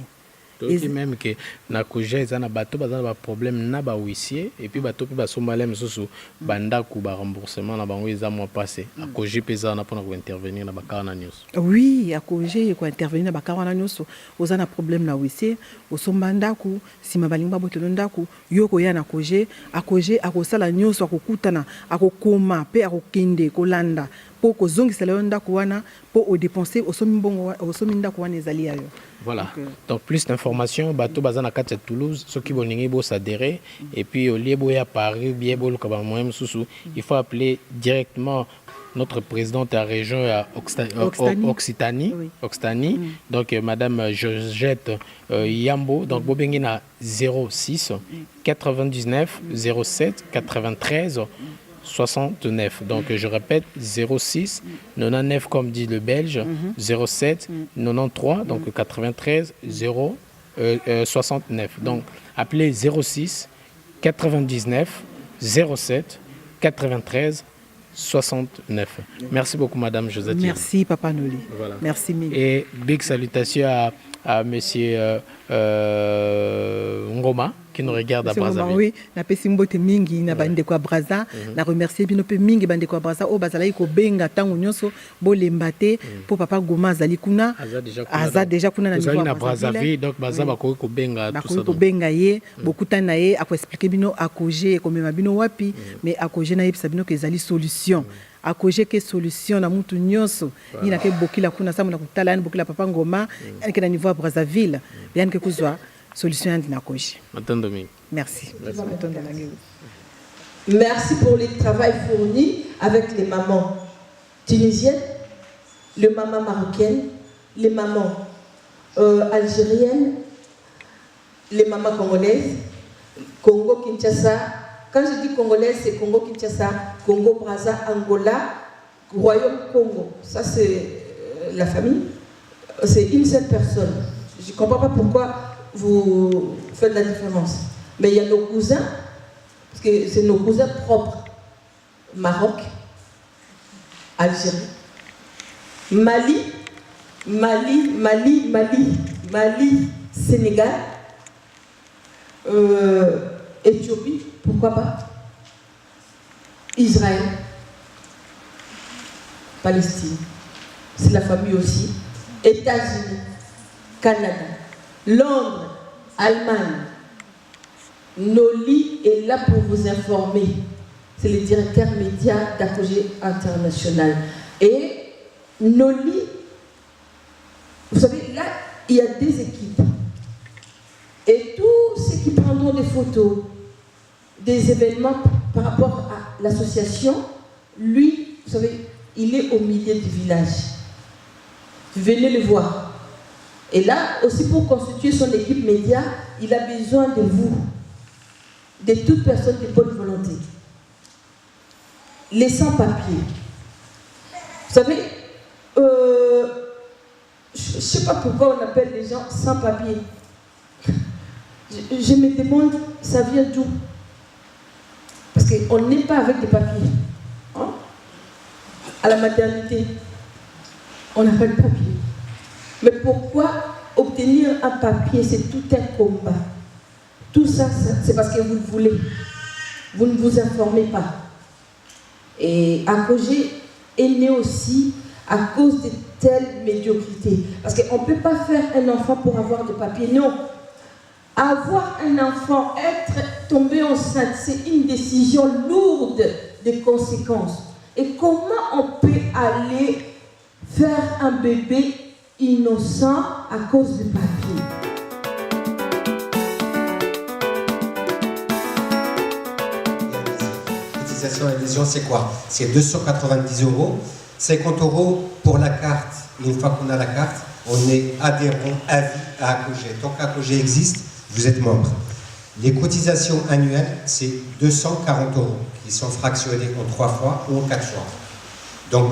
et même que na Akogé ezana bato bazana ba problème na ba huissier et puis bato pe ba sombala mususu banda ku ba remboursement na bango eza mois passé Akogé pesa na pona ko intervenir na ba kana news. Oui, Akogé ko intervenir na ba kana news ozana problème na huissier osombanda ku sima balinga botelo ndaku yo ko ya na Akogé akosala news akokutana akokoma pe akokende kolanda pour que zongisela ndako wana pour o dépenser osomi ndako wana ezali yayo. Voilà. Donc plus d'informations bateau bazana kati à Toulouse ceux qui boningi bo s'adhérer et puis au lieu boya Paris bien bo le kaba moyen susu il faut appeler directement notre présidente à la région Occitanie. Donc Madame Georgette Yambo, donc Bobengina 06 99 07 93 69. Donc je répète 06 99 comme dit le Belge, 07 93 donc 93 69. Donc appelez 06 99 07 93 69. Merci beaucoup Madame Josette. Merci Papa Noli. Voilà. Merci mille. Et big salutations à Monsieur Ngoma qui nous regarde à Brazzaville. Oui, na pesi mbote mingi na bande kwa Brazza, na remercier bino pe mingi bande kwa Brazza o bazala ko benga tango nyonso bo lembate pour Papa Goma azali kuna. Aza déjà kuna na niveau na Brazzaville donc baza bako ko benga tout ça. Ko benga ye, bokuta na ye ako expliquer bino akoje ko mema bino wapi, mais akoje na yebisa bino ke ezali solution. Akoje ke solution na mutu nyonso ina ke bokila kuna samu na kutala ni bokila Papa Ngoma ke na niveau Brazzaville bien ke kuzwa solution andi na koje. Merci. Merci pour le travail fourni avec les mamans tunisiennes, les mamans marocaines, les mamans algériennes, les mamans congolaises, Congo Kinshasa. Quand je dis congolaise, c'est Congo Kinshasa, Congo Brazza, Angola, Royaume Congo. Ça c'est la famille. C'est une seule personne. Je ne comprends pas pourquoi vous faites la différence. Mais il y a nos cousins, parce que c'est nos cousins propres. Maroc, Algérie, Mali, Sénégal, Éthiopie, pourquoi pas, Israël, Palestine, c'est la famille aussi, États-Unis, Canada, Londres, Allemagne. Noli est là pour vous informer. C'est le directeur média d'Akoje International. Et Noli, vous savez, là, il y a des équipes. Et tous ceux qui prendront des photos, des événements par rapport à l'association, lui, vous savez, il est au milieu du village. Venez le voir. Et là, aussi pour constituer son équipe média, il a besoin de vous, de toute personne de bonne volonté. Les sans-papiers. Vous savez, je ne sais pas pourquoi on appelle les gens sans-papiers. Je me demande, ça vient d'où? Parce qu'on n'est pas avec des papiers. Hein? À la maternité, on n'a pas de papier. Mais pourquoi obtenir un papier, c'est tout un combat. Tout ça, c'est parce que vous le voulez. Vous ne vous informez pas. Et Akoje est né aussi à cause de telle médiocrité. Parce qu'on ne peut pas faire un enfant pour avoir des papiers. Non. Avoir un enfant, être tombé enceinte, c'est une décision lourde de conséquences. Et comment on peut aller faire un bébé innocent à cause du papier? Cotisation adhésion, c'est quoi? C'est 290 €, 50 € pour la carte. Et une fois qu'on a la carte, on est adhérent à vie à Akoje. Tant qu'Akoje existe, vous êtes membre. Les cotisations annuelles, c'est 240 € qui sont fractionnés en 3 fois ou en 4 fois. Donc,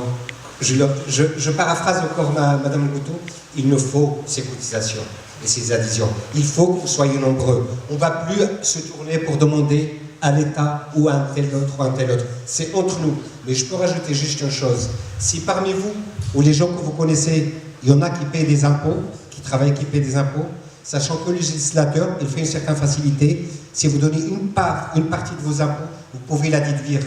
je paraphrase encore Madame Goutou, il nous faut ces cotisations et ces adhésions. Il faut que vous soyez nombreux. On ne va plus se tourner pour demander à l'État ou à un tel autre ou à un tel autre. C'est entre nous. Mais je peux rajouter juste une chose. Si parmi vous, ou les gens que vous connaissez, il y en a qui paient des impôts, qui travaillent, qui paient des impôts, sachant que le législateur, il fait une certaine facilité. Si vous donnez une partie de vos impôts, vous pouvez la déduire.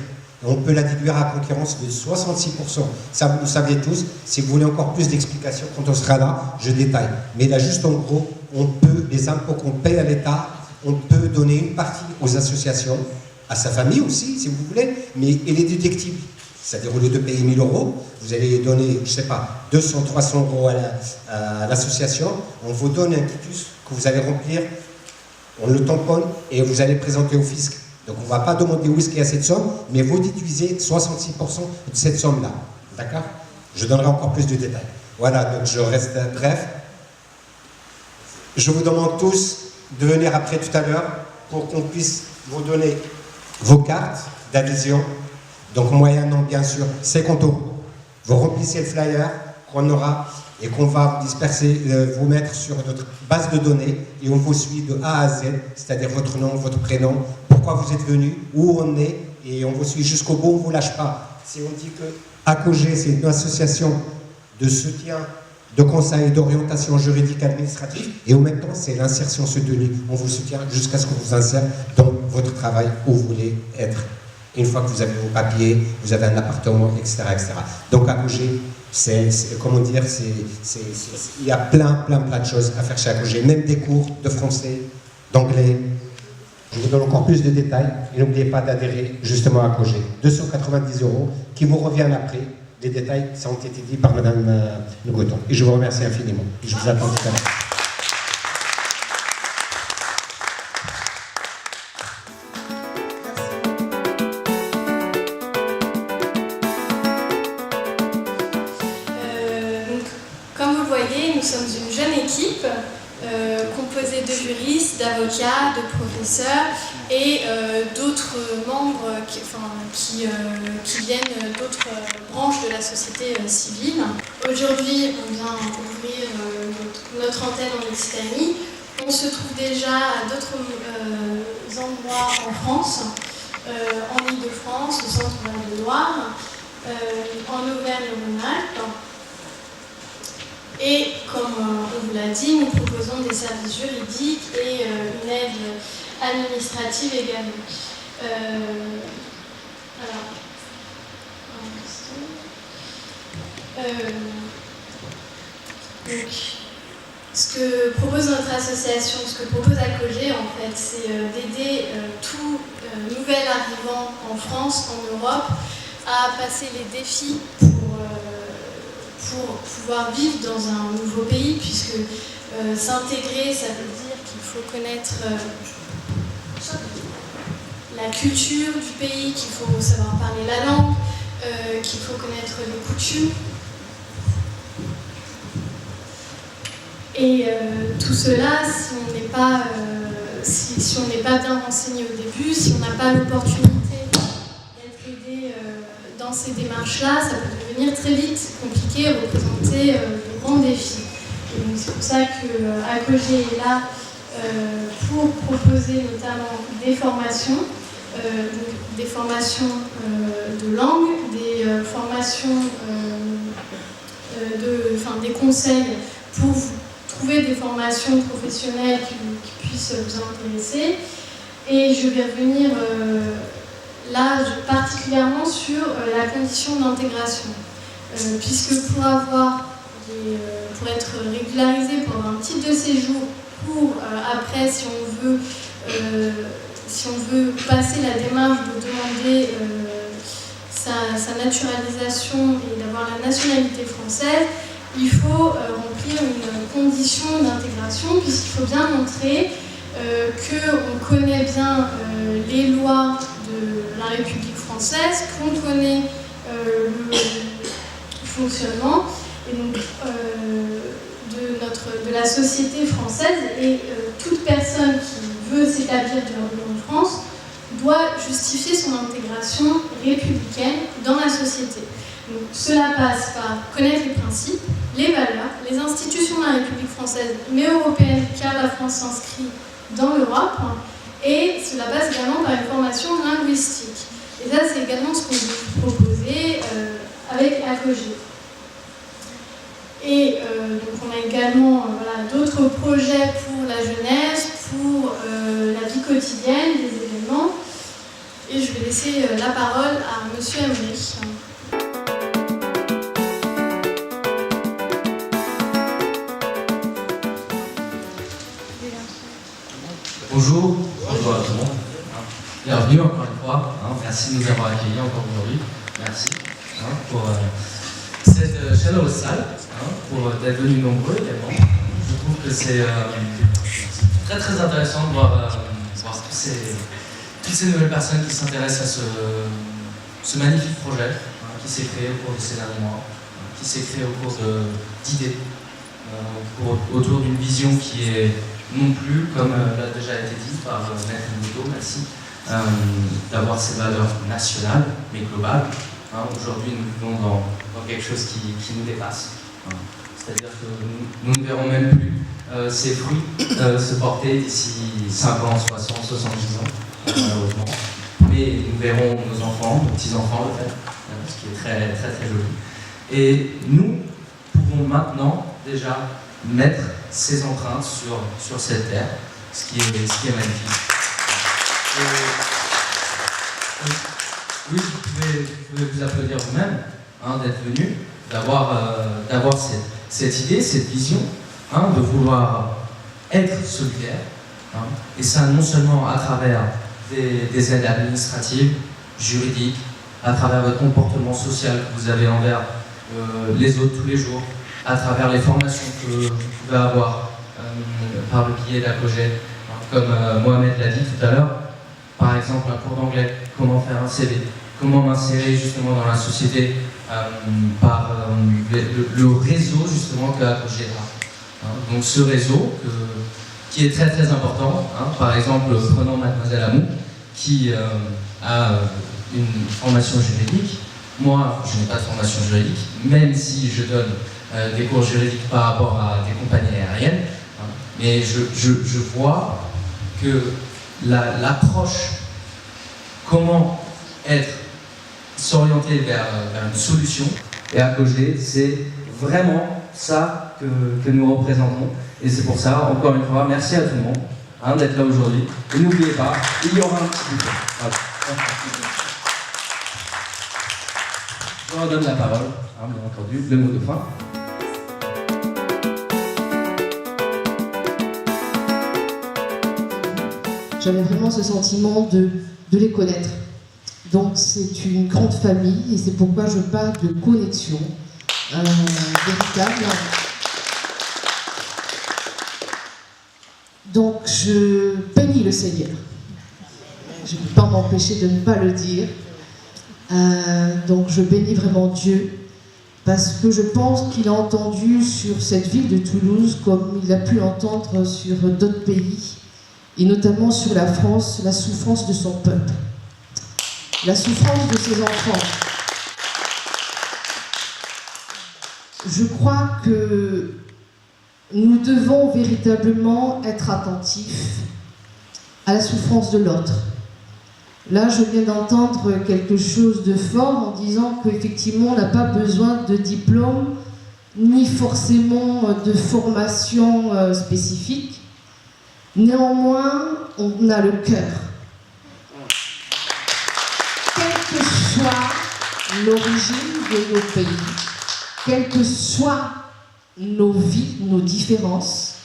On peut la déduire à concurrence de 66%. Ça, vous le saviez tous. Si vous voulez encore plus d'explications, quand on sera là, je détaille. Mais là, juste en gros, on peut, les impôts qu'on paye à l'État, on peut donner une partie aux associations, à sa famille aussi, si vous voulez, mais elle est déductible. C'est-à-dire, au lieu de payer 1000 €, vous allez donner, je ne sais pas, 200, 300 € à l'association. On vous donne un quitus que vous allez remplir, on le tamponne et vous allez présenter au fisc. Donc on ne va pas demander où est-ce qu'il y a cette somme, mais vous déduisez 66% de cette somme-là. D'accord? Je donnerai encore plus de détails. Voilà, donc je reste bref. Je vous demande tous de venir après tout à l'heure pour qu'on puisse vous donner vos cartes d'adhésion. Donc moyennant bien sûr 50 €. Vous remplissez le flyer qu'on aura et qu'on va vous disperser, vous mettre sur notre base de données et on vous suit de A à Z, c'est-à-dire votre nom, votre prénom, pourquoi vous êtes venu, où on est et on vous suit jusqu'au bout, on ne vous lâche pas. Si on dit que ACOGE, c'est une association de soutien, de conseil, d'orientation juridique administrative et en même temps c'est l'insertion soutenue. On vous soutient jusqu'à ce qu'on vous insère dans votre travail où vous voulez être. Une fois que vous avez vos papiers, vous avez un appartement, etc. etc. Donc ACOGE, comment dire, il y a plein de choses à faire chez ACOGE, même des cours de français, d'anglais. Je vous donne encore plus de détails et n'oubliez pas d'adhérer justement à ACOGE. 290 € qui vous reviennent après. Les détails, ça ont été dit par Madame Le Goton. Et je vous remercie infiniment. Et je vous attends tout à l'heure. Comme vous le voyez, nous sommes une jeune équipe composée de juristes, d'avocats, de professeurs et d'autres membres qui viennent d'autres branches de la société civile. Aujourd'hui, on vient ouvrir notre antenne en Occitanie. On se trouve déjà à d'autres endroits en France, en Île-de-France, au centre de Loire, en Auvergne-Rhône-Alpes. Et comme on vous l'a dit, nous proposons des services juridiques et une aide administrative également. Donc, ce que propose notre association, ce que propose ACOGE en fait, c'est d'aider tout nouvel arrivant en France, en Europe, à passer les défis pour pouvoir vivre dans un nouveau pays, puisque s'intégrer, ça veut dire qu'il faut connaître la culture du pays, qu'il faut savoir parler la langue, qu'il faut connaître les coutumes. Et tout cela, si on n'est pas, si on n'est pas bien renseigné au début, si on n'a pas l'opportunité d'être aidé dans ces démarches-là, ça peut devenir très vite compliqué et représenter de grands défis. Et donc c'est pour ça que ACOGE est là pour proposer notamment des formations, des formations de langue, des formations, des conseils pour trouver des formations professionnelles qui puissent vous intéresser. Et je vais revenir là particulièrement sur la condition d'intégration, puisque pour être régularisé, pour avoir un titre de séjour, pour après, si on veut passer la démarche de demander sa naturalisation et d'avoir la nationalité française, il faut remplir une condition d'intégration, puisqu'il faut bien montrer qu'on connaît bien les lois de la République française, qu'on connaît le fonctionnement et donc, de la société française, et toute personne qui veut s'établir en France doit justifier son intégration républicaine dans la société. Donc, cela passe par connaître les principes, les valeurs, les institutions de la République française, mais européenne, car la France s'inscrit dans l'Europe, et cela passe également par une formation linguistique. Et ça, c'est également ce qu'on veut proposer avec ACOGE. Et donc on a également d'autres projets pour la jeunesse, pour la vie quotidienne, des événements. Et je vais laisser la parole à Monsieur Emery. Bonjour à tout le monde. Bienvenue encore une fois. Merci de nous avoir accueillis encore aujourd'hui. Merci pour cette chaleureuse salle, pour d'être venus nombreux également. Je trouve que c'est très intéressant de voir tous toutes ces nouvelles personnes qui s'intéressent à ce magnifique projet qui s'est créé au cours de ces derniers mois, qui s'est créé au cours d'idées, autour d'une vision qui est non plus, comme l'a déjà été dit par Maître Nico, merci, d'avoir ces valeurs nationales, mais globales. Aujourd'hui, nous vivons dans quelque chose qui nous dépasse. C'est-à-dire que nous ne verrons même plus ces fruits se porter d'ici 50, 60, 70 ans, malheureusement. Mais nous verrons nos enfants, nos petits-enfants le faire, ce qui est très, très, très joli. Et nous pouvons maintenant déjà mettre ces empreintes sur cette terre, ce qui est magnifique. Oui, vous pouvez vous applaudir vous-même d'être venu, d'avoir cette idée, cette vision, de vouloir être solidaire. Et ça, non seulement à travers des aides administratives, juridiques, à travers votre comportement social que vous avez envers les autres tous les jours, à travers les formations que vous pouvez avoir par le biais d'ACOGE, comme Mohamed l'a dit tout à l'heure, par exemple un cours d'anglais, comment faire un CV, comment m'insérer justement dans la société par le réseau justement que ACOGE a. Donc ce réseau qui est très très important, par exemple prenons Mademoiselle Amou qui a une formation juridique. Moi je n'ai pas de formation juridique, même si je donne des cours juridiques par rapport à des compagnies aériennes, mais je vois que l'approche, comment s'orienter vers une solution, et ACOGE, c'est vraiment ça que nous représentons. Et c'est pour ça, encore une fois, merci à tout le monde d'être là aujourd'hui. Et n'oubliez pas, il y aura un petit buffet. Voilà. Je redonne la parole, bien entendu, le mot de fin. J'avais vraiment ce sentiment de les connaître. Donc c'est une grande famille et c'est pourquoi je parle de connexion véritable. Donc je bénis le Seigneur. Je ne peux pas m'empêcher de ne pas le dire. Donc je bénis vraiment Dieu parce que je pense qu'il a entendu sur cette ville de Toulouse comme il a pu l'entendre sur d'autres pays et notamment sur la France, la souffrance de son peuple, la souffrance de ses enfants. Je crois que nous devons véritablement être attentifs à la souffrance de l'autre. Là, je viens d'entendre quelque chose de fort en disant qu'effectivement, on n'a pas besoin de diplôme, ni forcément de formation spécifique. Néanmoins, on a le cœur. Quelle que soit l'origine de nos pays, quelles que soient nos vies, nos différences,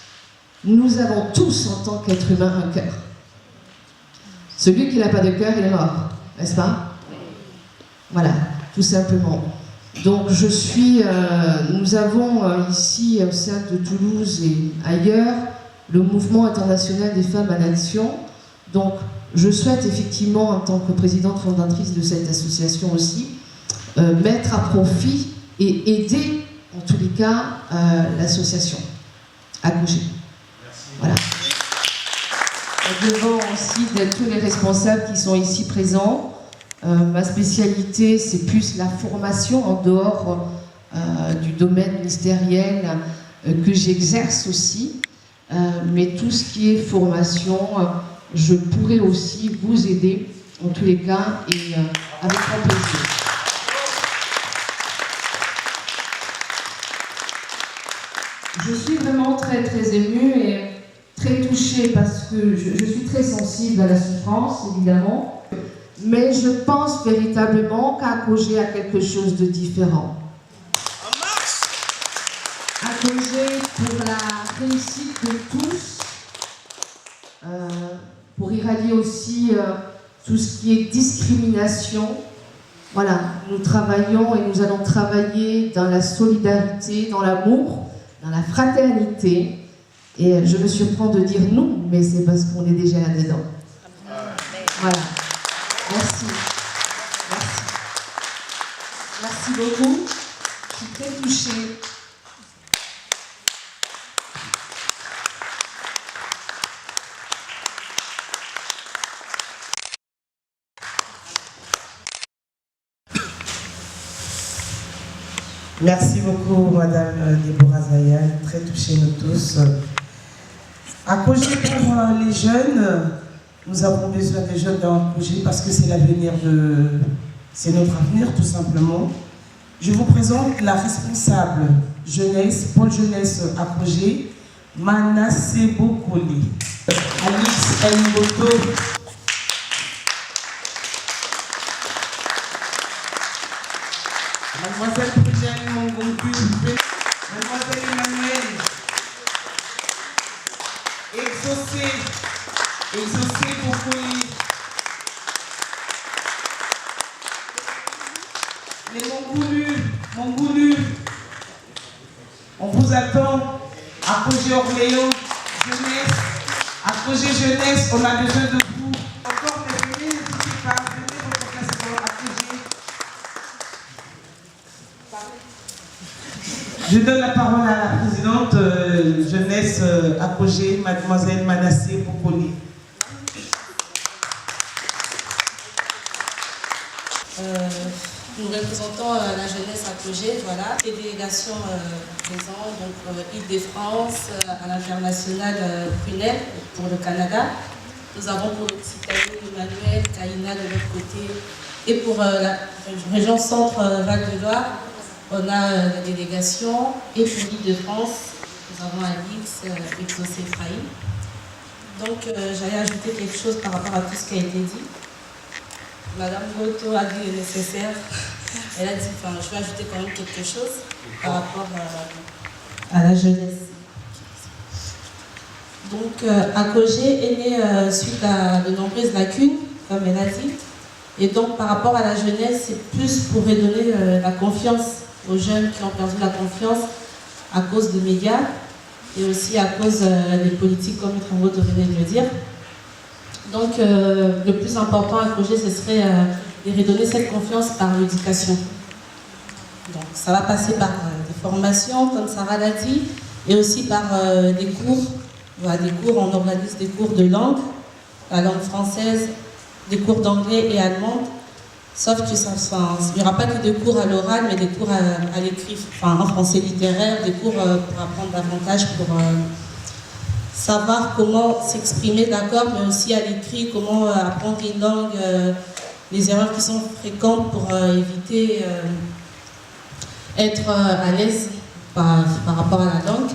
nous avons tous, en tant qu'êtres humains, un cœur. Celui qui n'a pas de cœur, il est mort, n'est-ce pas? Voilà, tout simplement. Donc nous avons ici, au sein de Toulouse et ailleurs, le mouvement international des femmes à l'action. Donc je souhaite effectivement, en tant que présidente fondatrice de cette association aussi, mettre à profit et aider, en tous les cas, l'association ACOGE. Voilà. Devant aussi de tous les responsables qui sont ici présents. Ma spécialité, c'est plus la formation en dehors du domaine ministériel que j'exerce aussi. Mais tout ce qui est formation, je pourrais aussi vous aider, en tous les cas, et avec grand plaisir. Je suis vraiment très très émue et très touchée parce que je suis très sensible à la souffrance, évidemment, mais je pense véritablement qu'ACOGE a quelque chose de différent. ACOGE pour la réussite de tous, pour irradier aussi tout ce qui est discrimination. Voilà, nous travaillons et nous allons travailler dans la solidarité, dans l'amour, dans la fraternité. Et je me surprends de dire nous, mais c'est parce qu'on est déjà là-dedans. Voilà. Merci. Merci. Merci beaucoup. Je suis très touchée. Merci beaucoup, Madame Déborah Zayan, très touchée nous tous. À projet pour les jeunes, nous avons besoin des jeunes dans le projet parce que c'est l'avenir c'est notre avenir tout simplement. Je vous présente la responsable jeunesse, pôle jeunesse à projet, Manassé Bokoli, Alix Elmoto. Mademoiselle Prudel Mongongu, Mademoiselle Emmanuel, Exaucé Bokoli, les Mongoulus, on vous attend à Projet Orléans, jeunesse, à Projet Jeunesse, on a besoin de vous. Encore venez, n'hésitez pas, venez votre classe à Projet. Je donne la parole à la présidente jeunesse à Projet, Mademoiselle Manassé Bokoli. Nous représentons la jeunesse à projet, voilà, les délégations présentes, donc Île-de-France, à l'international Prunel pour le Canada. Nous avons pour l'Occitanie Emmanuel, Kaina de l'autre côté. Et pour la région centre Val-de-Loire, on a la délégation. Et pour l'Île-de-France, nous avons Alix et José Ephraïm. Donc j'allais ajouter quelque chose par rapport à tout ce qui a été dit. Madame Goto a dit le nécessaire. Elle a dit, enfin, je vais ajouter quand même quelque chose par rapport à la jeunesse. Donc, ACOGE est né suite à de nombreuses lacunes, comme elle a dit. Et donc, par rapport à la jeunesse, c'est plus pour redonner la confiance aux jeunes qui ont perdu la confiance à cause des médias et aussi à cause des politiques, comme Maître Ngoto venait de le dire. Donc, le plus important à ACOGE, ce serait de redonner cette confiance par l'éducation. Donc, ça va passer par des formations, comme Sarah l'a dit, et aussi par des cours. Voilà, des cours, on organise des cours de langue, la langue française, des cours d'anglais et allemand. Sauf que il n'y aura pas que des cours à l'oral, mais des cours à l'écrit, enfin en français littéraire, des cours pour apprendre davantage, pour savoir comment s'exprimer, d'accord, mais aussi à l'écrit, comment apprendre une langue, les erreurs qui sont fréquentes pour éviter être à l'aise par rapport à la langue.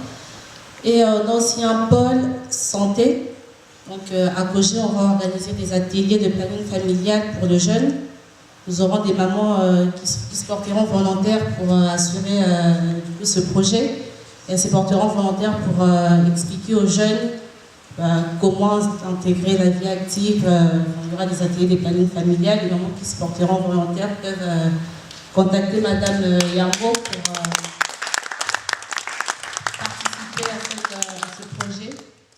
Et on a aussi un pôle santé. Donc à ACOGE, on va organiser des ateliers de planning familial pour le jeune. Nous aurons des mamans qui se porteront volontaires pour assurer du coup, ce projet. Et elles se porteront volontaires pour expliquer aux jeunes comment intégrer la vie active. Il y aura des ateliers de planning familial. Les mamans qui se porteront volontaires peuvent contacter Madame Yambo pour participer à ce projet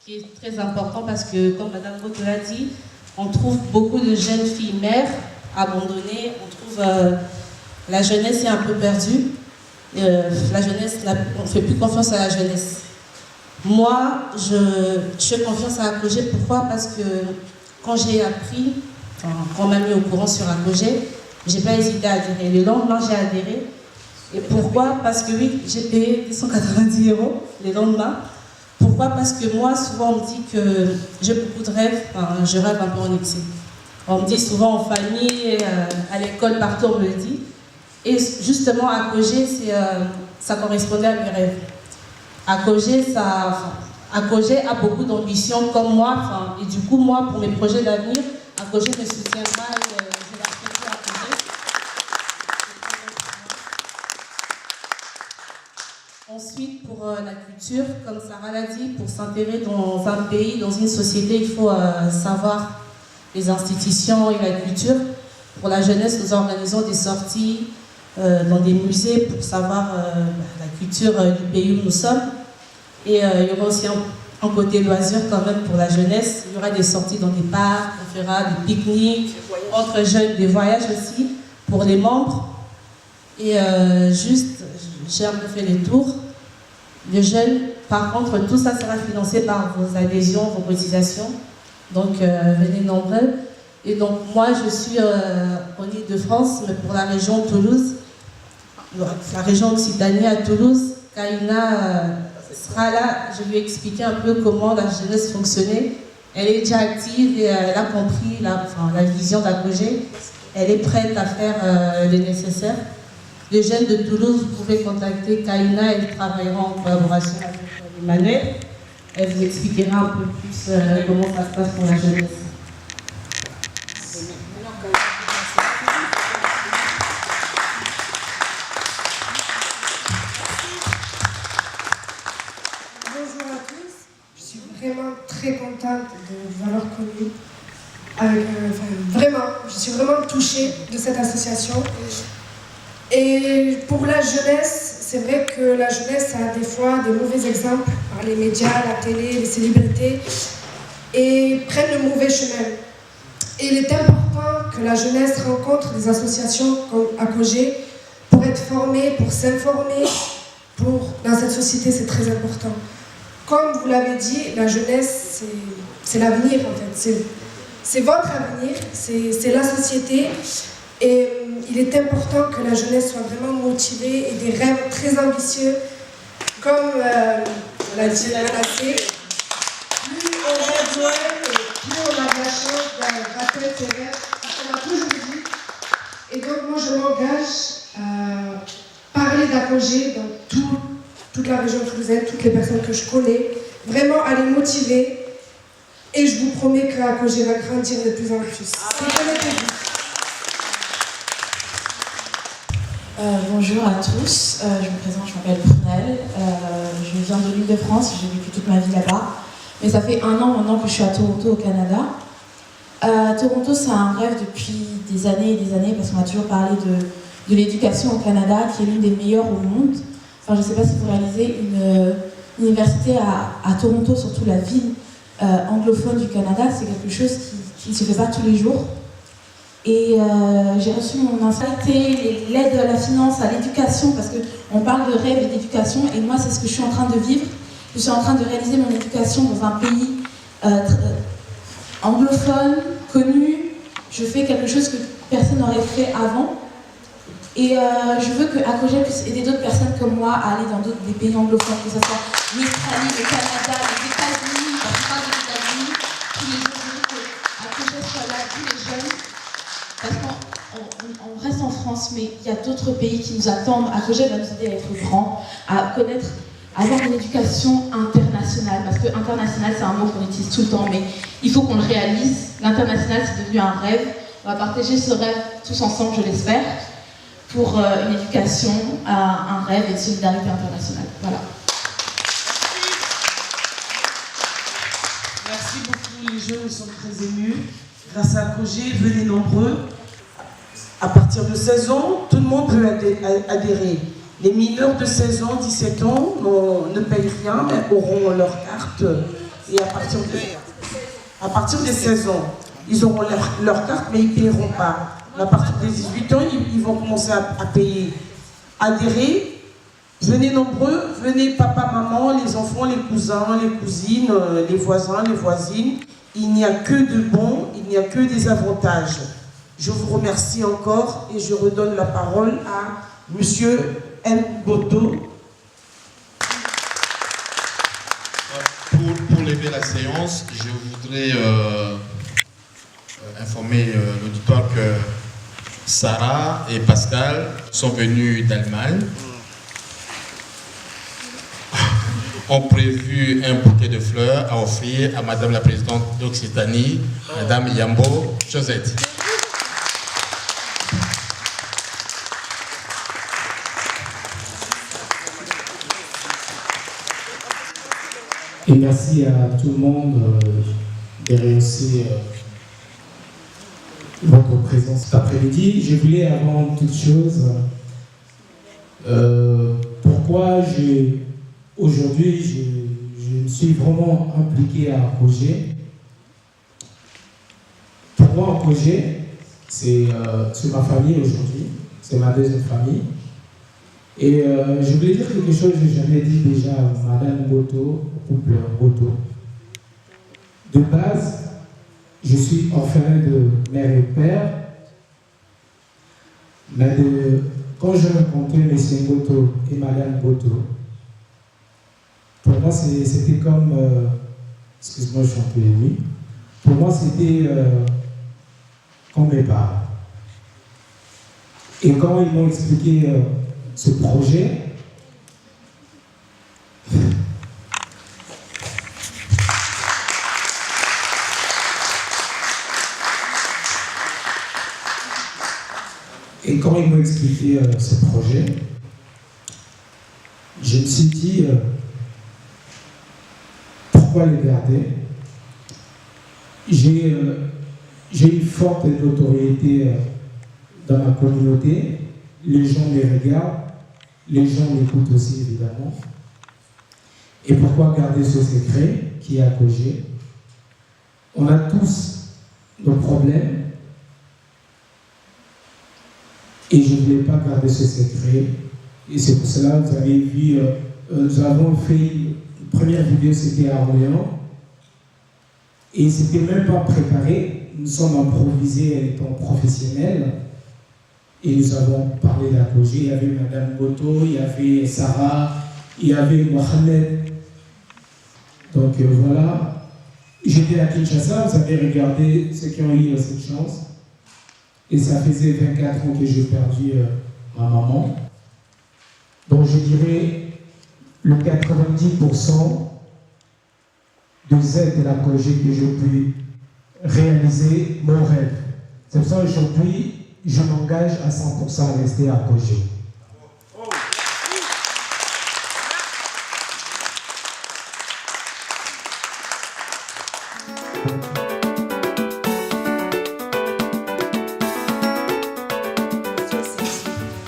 qui est très important parce que, comme Madame Ngoto l'a dit, on trouve beaucoup de jeunes filles mères abandonnées. On trouve la jeunesse est un peu perdue. La jeunesse, on ne fait plus confiance à la jeunesse. Moi, je fais confiance à ACOGE. Pourquoi? Parce que quand j'ai appris, quand on m'a mis au courant sur ACOGE, je n'ai pas hésité à adhérer. Le lendemain, j'ai adhéré. Et pourquoi? Parce que oui, j'ai payé 290 € le lendemain. Pourquoi? Parce que moi, souvent, on me dit que j'ai beaucoup de rêves. Enfin, je rêve un peu en excès. On me dit souvent en famille, à l'école, partout, on me le dit. Et justement, ACOGE, ça correspondait à mes rêves. ACOGE a beaucoup d'ambition comme moi. Et du coup, moi, pour mes projets d'avenir, ACOGE me soutiendra et je vais respecter ACOGE. Ensuite, pour la culture, comme Sarah l'a dit, pour s'intégrer dans un pays, dans une société, il faut savoir les institutions et la culture. Pour la jeunesse, nous organisons des sorties dans des musées pour savoir la culture du pays où nous sommes. Et il y aura aussi en côté loisirs quand même pour la jeunesse. Il y aura des sorties dans des parcs, on fera des pique-niques entre jeunes, des voyages aussi pour les membres. Et j'ai un peu fait les tours. Les jeunes, par contre, tout ça sera financé par vos adhésions, vos cotisations. Donc, venez nombreux. Et donc, moi, je suis en Île-de-France, mais pour la région Toulouse, la région Occitanie à Toulouse. Kaina sera là. Je lui ai expliqué un peu comment la jeunesse fonctionnait. Elle est déjà active et elle a compris la vision d'Acogé. Elle est prête à faire le nécessaire. Les jeunes de Toulouse, vous pouvez contacter Kaina, elle travaillera en collaboration avec Emmanuel. Elle vous expliquera un peu plus comment ça se passe pour la jeunesse. Bonjour à tous, je suis vraiment très contente de vous avoir connu. Vraiment, je suis vraiment touchée de cette association. Et pour la jeunesse, c'est vrai que la jeunesse a des fois de mauvais exemples par les médias, la télé, les célébrités, et prennent le mauvais chemin. Et il est important que la jeunesse rencontre des associations comme Acogé pour être formée, pour s'informer. Dans cette société, c'est très important. Comme vous l'avez dit, la jeunesse, c'est l'avenir en fait. C'est votre avenir, c'est la société. Et il est important que la jeunesse soit vraiment motivée et des rêves très ambitieux. Comme l'a dit la Nassé, plus on rêve loin et plus on a de la chance d'atteindre ses rêves. On m'a toujours dit. Et donc moi je m'engage à parler d'Acogé dans toute la région toulousaine, toutes les personnes que je connais, vraiment à les motiver. Et je vous promets que Acogé va grandir de plus en plus. Bonjour à tous, je me présente, je m'appelle Prunelle, je viens de l'Île-de-France, j'ai vécu toute ma vie là-bas, mais ça fait 1 an maintenant que je suis à Toronto au Canada. Toronto, c'est un rêve depuis des années et des années, parce qu'on a toujours parlé de l'éducation au Canada, qui est l'une des meilleures au monde. Enfin, je ne sais pas si vous réalisez, une université à Toronto, surtout la ville anglophone du Canada, c'est quelque chose qui ne se fait pas tous les jours. Et j'ai reçu mon insight, l'aide à la finance, à l'éducation, parce qu'on parle de rêve et d'éducation, et moi c'est ce que je suis en train de vivre. Je suis en train de réaliser mon éducation dans un pays anglophone, connu. Je fais quelque chose que personne n'aurait fait avant. Et je veux que Acogé puisse aider d'autres personnes comme moi à aller dans des pays anglophones, que ce soit l'Australie, le Canada, les États-Unis, la plupart des États-Unis. Tous les jours, je veux que Acogé soit là, tous les jeunes. Parce qu'on reste en France, mais il y a d'autres pays qui nous attendent. Acogé va nous aider à être grands, à connaître, à avoir une éducation internationale. Parce que international, c'est un mot qu'on utilise tout le temps, mais il faut qu'on le réalise. L'international, c'est devenu un rêve. On va partager ce rêve tous ensemble, je l'espère, pour une éducation, un rêve et une solidarité internationale. Voilà. Merci beaucoup, les jeunes sont très émus. Grâce à Acogé, venez nombreux. À partir de 16 ans, tout le monde peut adhérer. Les mineurs de 16 ans, 17 ans ne payent rien, mais auront leur carte. Et à partir de 16 ans, ils auront leur carte, mais ils ne paieront pas. À partir des 18 ans, ils vont commencer à payer. Adhérer, venez nombreux, venez papa, maman, les enfants, les cousins, les cousines, les voisins, les voisines. Il n'y a que de bon, il n'y a que des avantages. Je vous remercie encore et je redonne la parole à Monsieur Mboto. Pour lever la séance, je voudrais informer l'auditoire que Sarah et Pascal sont venus d'Allemagne. Ont prévu un bouquet de fleurs à offrir à Madame la Présidente d'Occitanie, Madame Yambo Josette. Et merci à tout le monde de rehausser votre présence cet après-midi. Je voulais avant toute chose, pourquoi aujourd'hui je me suis suis vraiment impliqué à Akogé. Pour moi, Akogé, c'est ma famille aujourd'hui, c'est ma deuxième famille. Et je voulais dire quelque chose que je n'ai jamais dit déjà à Madame Boto, au couple Boto. De base, je suis orphelin de mère et père, mais quand j'ai rencontré M. Boto et Madame Boto, pour moi c'était comme, excuse-moi, je suis un peu ému, pour moi c'était comme mes parents. Et quand ils m'ont expliqué ce projet, ce projet, je me suis dit pourquoi le garder. J'ai une forte notoriété dans ma communauté, les gens me regardent, les gens m'écoutent aussi évidemment. Et pourquoi garder ce secret qui est Akogé? On a tous nos problèmes. Et je ne voulais pas garder ce secret. Et c'est pour cela que vous avez vu, nous avons fait une première vidéo, c'était à Orléans. Et c'était même pas préparé. Nous sommes improvisés étant professionnels. Et nous avons parlé d'Akogé. Il y avait Madame Boto, il y avait Sarah, il y avait Mohamed. Donc voilà. J'étais à Kinshasa, vous avez regardé ceux qui ont eu cette chance. Et ça faisait 24 ans que j'ai perdu ma maman. Donc je dirais le 90% des aides de l'Akogé que je peux réaliser mon rêve. C'est pour ça qu'aujourd'hui, je m'engage à 100% à rester à Akogé.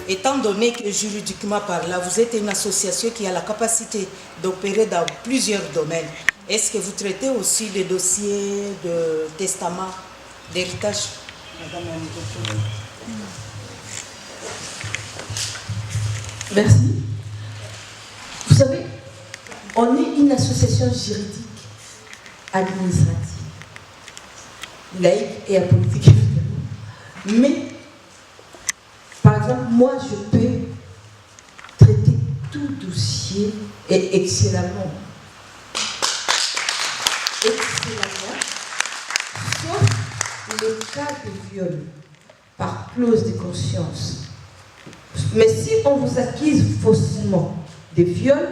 Étant donné que juridiquement par là, vous êtes une association qui a la capacité d'opérer dans plusieurs domaines, est-ce que vous traitez aussi les dossiers de testament, d'héritage? Merci. Vous savez, on est une association juridique administrative, laïque et apolitique. Mais par exemple, moi, je peux traiter tout dossier et excellemment. Excellemment, sauf le cas de viol par clause de conscience. Mais si on vous accuse faussement de viol,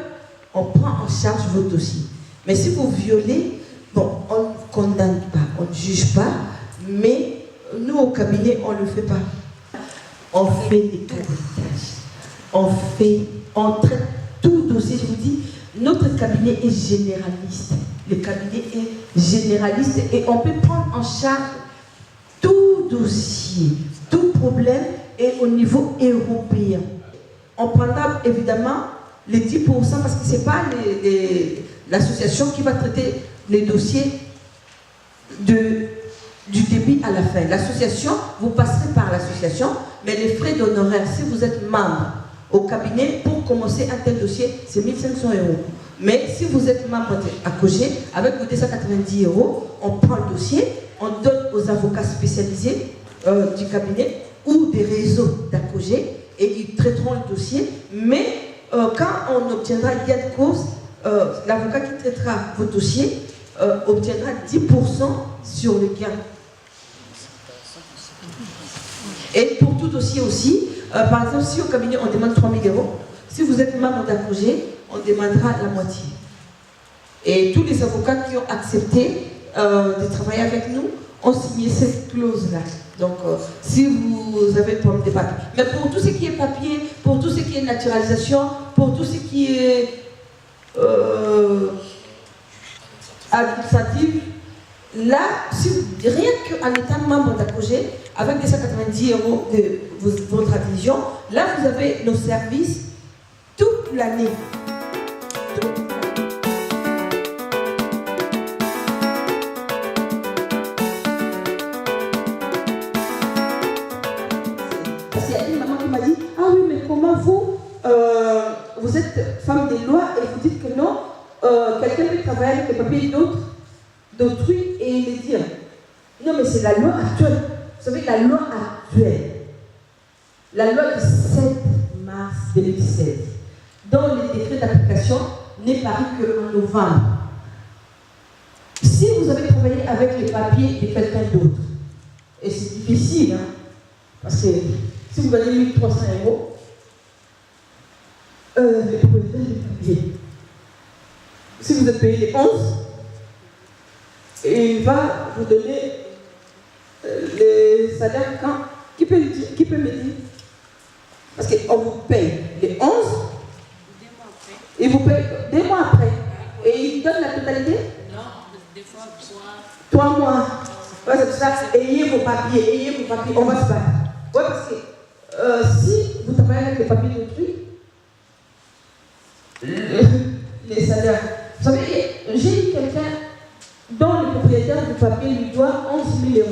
on prend en charge vos dossiers. Mais si vous violez, bon, on ne condamne pas, on ne juge pas, mais nous, au cabinet, on ne le fait pas. On fait des cas d'héritage. On traite tout dossier. Je vous dis, notre cabinet est généraliste. Le cabinet est généraliste et on peut prendre en charge tout dossier, tout problème et au niveau européen. On prendra évidemment les 10% parce que ce n'est pas l'association qui va traiter les dossiers du début à la fin. L'association, vous passerez par l'association, mais les frais d'honoraires, si vous êtes membre au cabinet, pour commencer un tel dossier, c'est 1 500 €. Mais si vous êtes membre d'Akogé, avec vos 290 €, on prend le dossier, on donne aux avocats spécialisés du cabinet ou des réseaux d'Akogé et ils traiteront le dossier. Mais quand on obtiendra gain de cause, l'avocat qui traitera vos dossiers obtiendra 10% sur le gain. Et pour tout dossier aussi, par exemple, si au cabinet on demande 3 000 €, si vous êtes membre d'Akogé, on demandera la moitié. Et tous les avocats qui ont accepté de travailler avec nous ont signé cette clause-là. Donc, si vous avez le problème des papiers. Mais pour tout ce qui est papier, pour tout ce qui est naturalisation, pour tout ce qui est administratif, là, si, rien qu'en étant membre d'Akogé, avec 290 € de votre adhésion, là, vous avez nos services toute l'année. travailler avec les papiers d'autrui et les dire. Non, mais c'est la loi actuelle. Vous savez, la loi actuelle, la loi du 7 mars 2017, dont le décret d'application n'est paru qu'en novembre. Si vous avez travaillé avec les papiers de quelqu'un d'autre, et c'est difficile, hein, parce que si vous gagnez 1 300 €, les propriétaires des papiers, si vous êtes payé les 11, et il va vous donner les salaires quand. Qui peut me dire? Parce qu'on vous paye les 11, et vous paye 2 mois après. Et il donne la totalité? Non, des fois 3 mois. Ouais, c'est ça. Ayez vos papiers, on va se battre. Ouais, parce que si vous travaillez avec les papiers d'autrui, les salaires. Vous savez, j'ai eu quelqu'un dont le propriétaire du papier lui doit 11 000 €.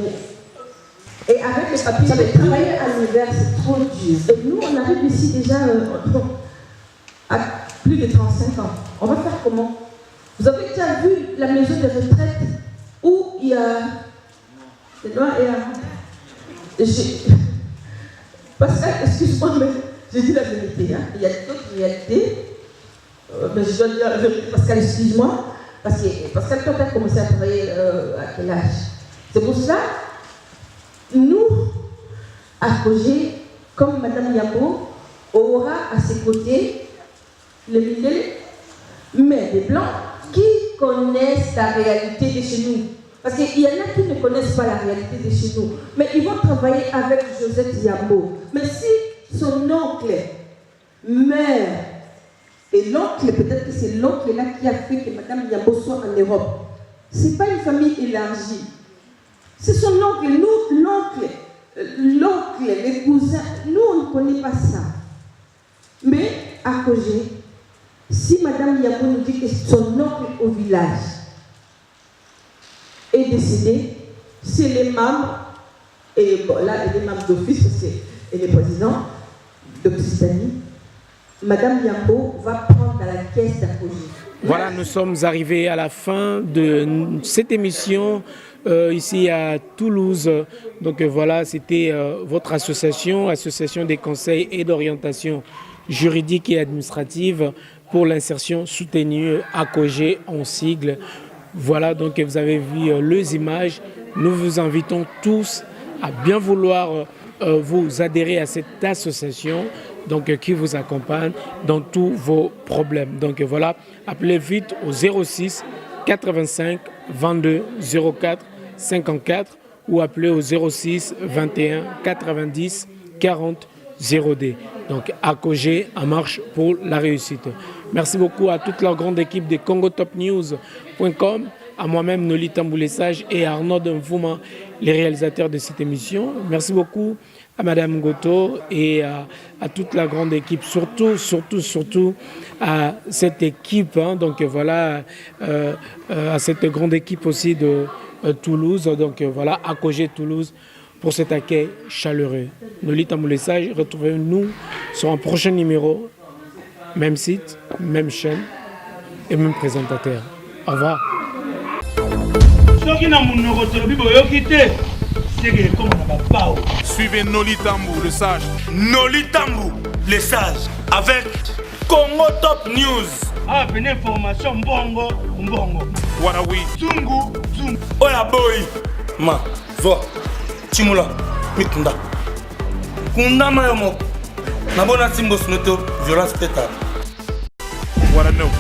Et avec les papiers, travailler à l'hiver, c'est trop dur. Et nous, on arrive ici déjà à plus de 35 ans. On va faire comment? Vous avez déjà vu la maison de retraite où il y a des noirs et Pascal, excuse-moi, mais j'ai dit la vérité. Hein. Il y a d'autres réalités. Mais je dois dire la vérité. Pascal, excuse-moi. Parce que Pascal, toi, tu as commencé à travailler à quel âge? C'est pour cela, nous, à Cogé, comme Mme Yambo, aura à ses côtés les Mindélé, mais des Blancs qui connaissent la réalité de chez nous. Parce qu'il y en a qui ne connaissent pas la réalité de chez nous. Mais ils vont travailler avec Josette Yambo. Mais si son oncle meurt, et l'oncle, peut-être que c'est l'oncle là qui a fait que Mme Yambo soit en Europe, ce n'est pas une famille élargie. C'est son oncle, nous, l'oncle, les cousins, nous on ne connaît pas ça. Mais à Cogé, si Mme Yambo nous dit que son oncle au village est décédé, c'est les membres, et bon, là, les membres d'office, et les présidents d'Occitanie, Mme Yambo va prendre dans la caisse d'Acogé. Voilà, nous sommes arrivés à la fin de cette émission ici à Toulouse. Donc voilà, c'était votre association des conseils et d'orientation juridique et administrative pour l'insertion soutenue ACOGE en sigle. Voilà, donc vous avez vu les images. Nous vous invitons tous à bien vouloir vous adhérer à cette association donc, qui vous accompagne dans tous vos problèmes. Donc voilà, appelez vite au 06 85 22 04 54 ou appelez au 06 21 90 40 0D. Donc ACOGE en marche pour la réussite. Merci beaucoup à toute la grande équipe de congotopnews.com, à moi-même Nolita Mboulessage et à Arnaud Mvouma, les réalisateurs de cette émission. Merci beaucoup à Madame Goto et à toute la grande équipe, surtout à cette équipe, hein, donc voilà, à cette grande équipe aussi de Toulouse, donc voilà, ACOGE Toulouse, pour cet accueil chaleureux. Nolita Mboulessage, retrouvez-nous sur un prochain numéro, même site, même chaîne et même présentateur. Au revoir. Suivez Nolitambu, le sage. Nolitambu, le sage, avec Congo Top News. Ah, une information bongo. Warawi. Zungu. Oya boy. Ma, zo. Chimula, mikunda. Kunda mayomo. Nabona simbo snoto, violence pétard. What I know.